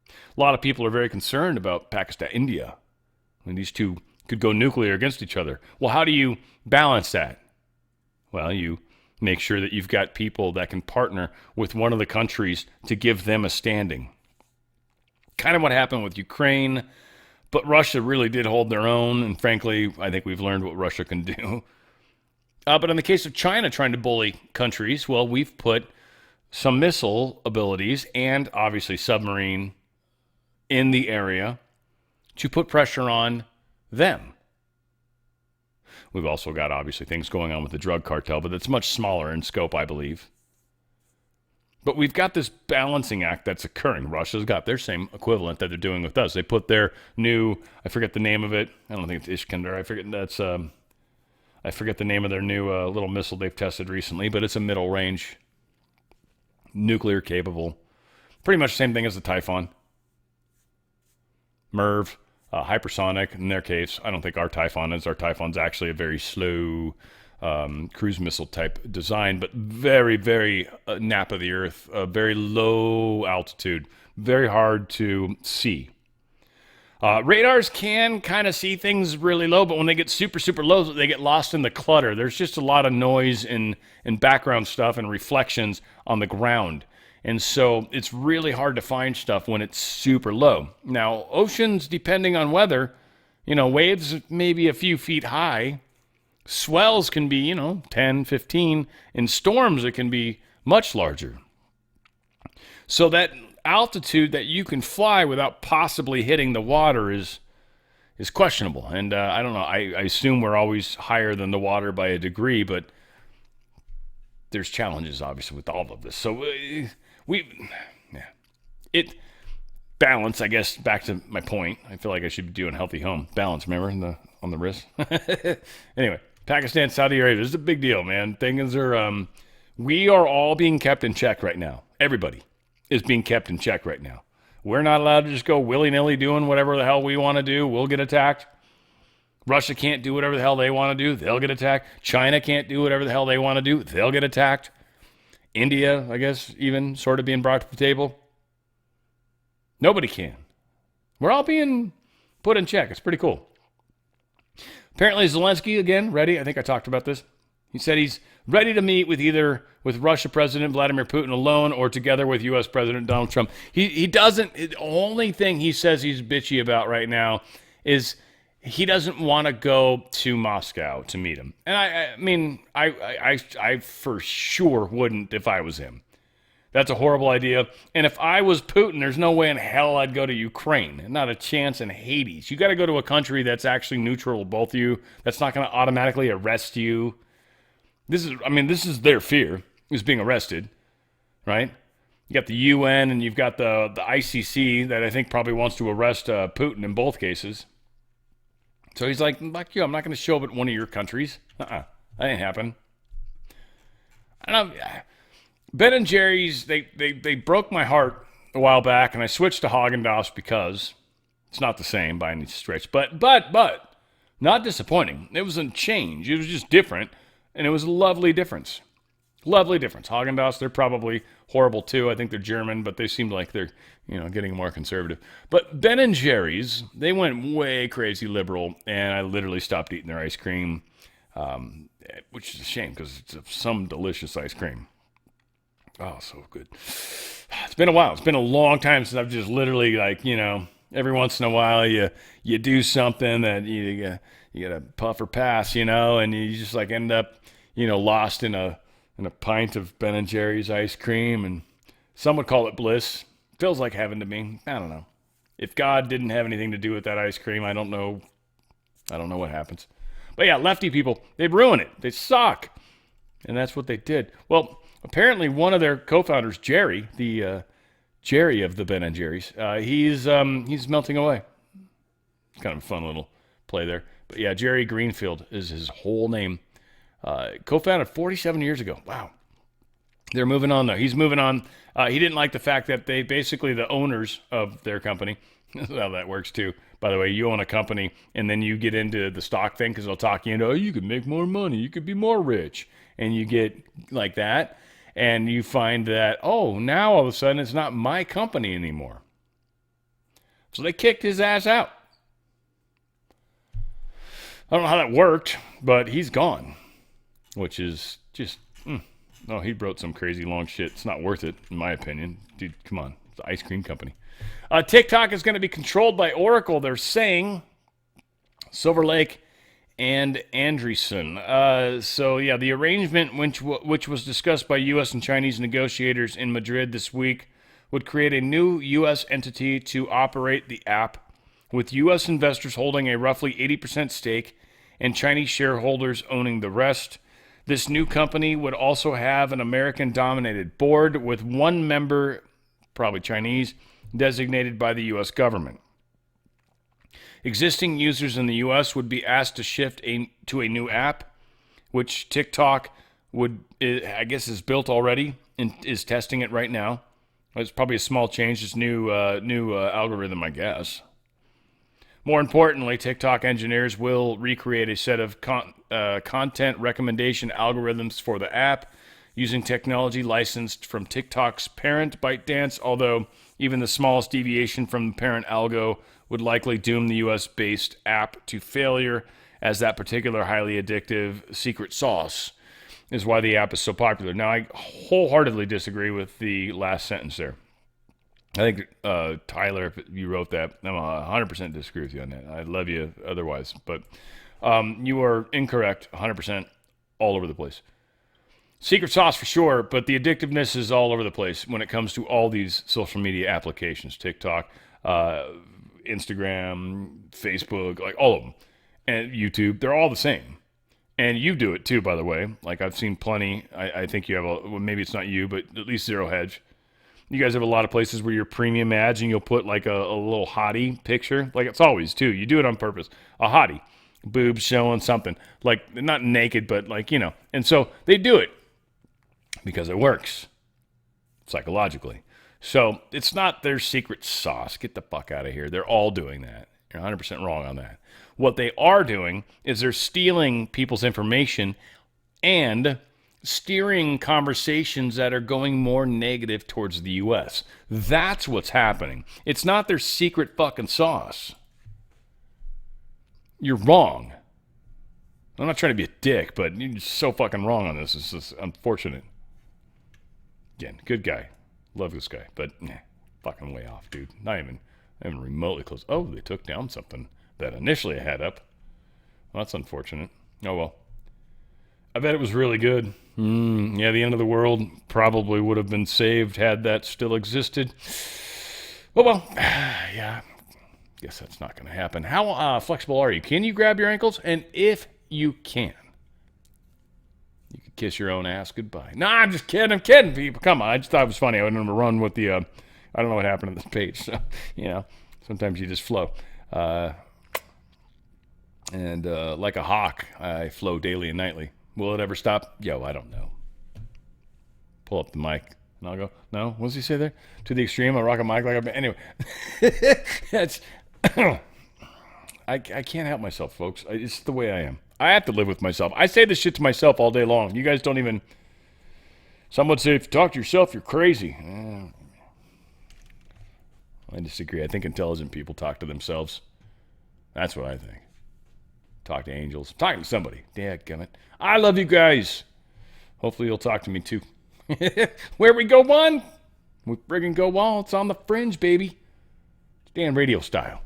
A lot of people are very concerned about Pakistan, India, when these two could go nuclear against each other. Well, how do you balance that? Well, you make sure that you've got people that can partner with one of the countries to give them a standing. Kind of what happened with Ukraine. But Russia really did hold their own, and frankly, I think we've learned what Russia can do. But in the case of China trying to bully countries, well, we've put some missile abilities and obviously submarine in the area to put pressure on them. We've also got obviously things going on with the drug cartel, but it's much smaller in scope, I believe. But we've got this balancing act that's occurring. Russia's got their same equivalent that they're doing with us. They put their new, I forget the name of it. I don't think it's Iskander. I forget the name of their new little missile they've tested recently, but it's a middle range, nuclear capable. Pretty much the same thing as the Typhon. MERV, hypersonic in their case. I don't think our Typhon is. Our Typhon's actually a very slow cruise missile type design, but very, very nap of the earth, very low altitude, very hard to see. Radars can kind of see things really low, but when they get super, super low, they get lost in the clutter. There's just a lot of noise and background stuff and reflections on the ground. And so it's really hard to find stuff when it's super low. Now, oceans, depending on weather, waves maybe a few feet high. Swells can be, 10, 15. In storms, it can be much larger. So that altitude that you can fly without possibly hitting the water is questionable. And I don't know. I assume we're always higher than the water by a degree, but there's challenges, obviously, with all of this. So balance, I guess, back to my point. I feel like I should be doing healthy home. Balance, remember, on the wrist? Anyway, Pakistan, Saudi Arabia, this is a big deal, man. Things are, we are all being kept in check right now. Everybody is being kept in check right now. We're not allowed to just go willy-nilly doing whatever the hell we want to do. We'll get attacked. Russia can't do whatever the hell they want to do. They'll get attacked. China can't do whatever the hell they want to do. They'll get attacked. India, I guess, even sort of being brought to the table. Nobody can. We're all being put in check. It's pretty cool. Apparently, Zelensky, again, ready. I think I talked about this. He said he's ready to meet with Russia President Vladimir Putin alone or together with U.S. President Donald Trump. He doesn't, the only thing he says he's bitchy about right now is he doesn't want to go to Moscow to meet him. And I mean, I for sure wouldn't if I was him. That's a horrible idea. And if I was Putin, there's no way in hell I'd go to Ukraine. Not a chance in Hades. You got to go to a country that's actually neutral with both of you, that's not going to automatically arrest you. This is their fear, is being arrested, right? You got the UN and you've got the ICC that I think probably wants to arrest Putin in both cases. So he's like, fuck you, I'm not going to show up at one of your countries. That ain't happen. Ben and Jerry's, they broke my heart a while back, and I switched to Haagen-Dazs because it's not the same by any stretch. But not disappointing. It was a change. It was just different, and it was a lovely difference. Lovely difference. Haagen-Dazs, they're probably horrible too. I think they're German, but they seem like they're, getting more conservative. But Ben and Jerry's, they went way crazy liberal, and I literally stopped eating their ice cream, which is a shame because it's some delicious ice cream. Oh, so good. It's been a while. It's been a long time since I've just literally, every once in a while you do something that you get a puff or pass, and you just end up, lost in a pint of Ben and Jerry's ice cream, and some would call it bliss. Feels like heaven to me. I don't know. If God didn't have anything to do with that ice cream, I don't know what happens. But yeah, lefty people, they ruin it. They suck. And that's what they did. Well, apparently one of their co-founders, Jerry, the Jerry of the Ben and Jerry's, he's melting away. It's kind of a fun little play there. But yeah, Jerry Greenfield is his whole name. Co-founded 47 years ago. Wow. They're moving on, though. He's moving on. He didn't like the fact that they basically, the owners of their company, this is how that works, too. By the way, you own a company, and then you get into the stock thing because they'll talk you into, you could make more money. You could be more rich. And you get like that, and you find that, now all of a sudden it's not my company anymore. So they kicked his ass out. I don't know how that worked, but he's gone, which is just, he wrote some crazy long shit. It's not worth it, in my opinion. Dude, come on. It's an ice cream company. TikTok is going to be controlled by Oracle, they're saying. Silver Lake and Andreessen. The arrangement, which was discussed by U.S. and Chinese negotiators in Madrid this week, would create a new U.S. entity to operate the app, with U.S. investors holding a roughly 80% stake and Chinese shareholders owning the rest. This new company would also have an American-dominated board with one member, probably Chinese, designated by the U.S. government. Existing users in the U.S. would be asked to shift to a new app, which TikTok is built already and is testing it right now. It's probably a small change, this new algorithm, I guess. More importantly, TikTok engineers will recreate a set of content recommendation algorithms for the app using technology licensed from TikTok's parent, ByteDance, although even the smallest deviation from the parent algo would likely doom the U.S.-based app to failure, as that particular highly addictive secret sauce is why the app is so popular. Now, I wholeheartedly disagree with the last sentence there. I think, Tyler, if you wrote that, I'm 100% disagree with you on that. I love you otherwise. But you are incorrect 100% all over the place. Secret sauce for sure, but the addictiveness is all over the place when it comes to all these social media applications. TikTok, Instagram, Facebook, like all of them. And YouTube, they're all the same. And you do it too, by the way. Like I've seen plenty. I think you have well, maybe it's not you, but at least Zero Hedge. You guys have a lot of places where your premium ads and you'll put like a little hottie picture. Like it's always too. You do it on purpose. A hottie. Boobs showing something. Like not naked, but like, you know. And so they do it because it works psychologically. So it's not their secret sauce. Get the fuck out of here. They're all doing that. You're 100% wrong on that. What they are doing is they're stealing people's information and steering conversations that are going more negative towards the U.S. That's what's happening. It's not their secret fucking sauce. You're wrong. I'm not trying to be a dick, but you're so fucking wrong on this. It's just unfortunate. Again, good guy. Love this guy, but fucking way off, dude. Not even remotely close. Oh, they took down something that initially I had up. Well, that's unfortunate. Oh, well. I bet it was really good. Yeah, the end of the world probably would have been saved had that still existed. Well, yeah, guess that's not going to happen. How flexible are you? Can you grab your ankles? And if you can, you can kiss your own ass goodbye. No, I'm just kidding. I'm kidding, people. Come on. I just thought it was funny. I wouldn't have run with the, I don't know what happened to this page. So, you know, sometimes you just flow. And like a hawk, I flow daily and nightly. Will it ever stop? Yo, I don't know. Pull up the mic, and I'll go, no? What does he say there? To the extreme, I rock a mic like a... Anyway. That's... I can't help myself, folks. It's the way I am. I have to live with myself. I say this shit to myself all day long. You guys don't even... Some would say, if you talk to yourself, you're crazy. I disagree. I think intelligent people talk to themselves. That's what I think. Talk to angels. Talking to somebody. Dadgummit. I love you guys. Hopefully you'll talk to me too. Where we go one, we friggin' go all. It's on the Fringe, baby. It's Dan Radio Style.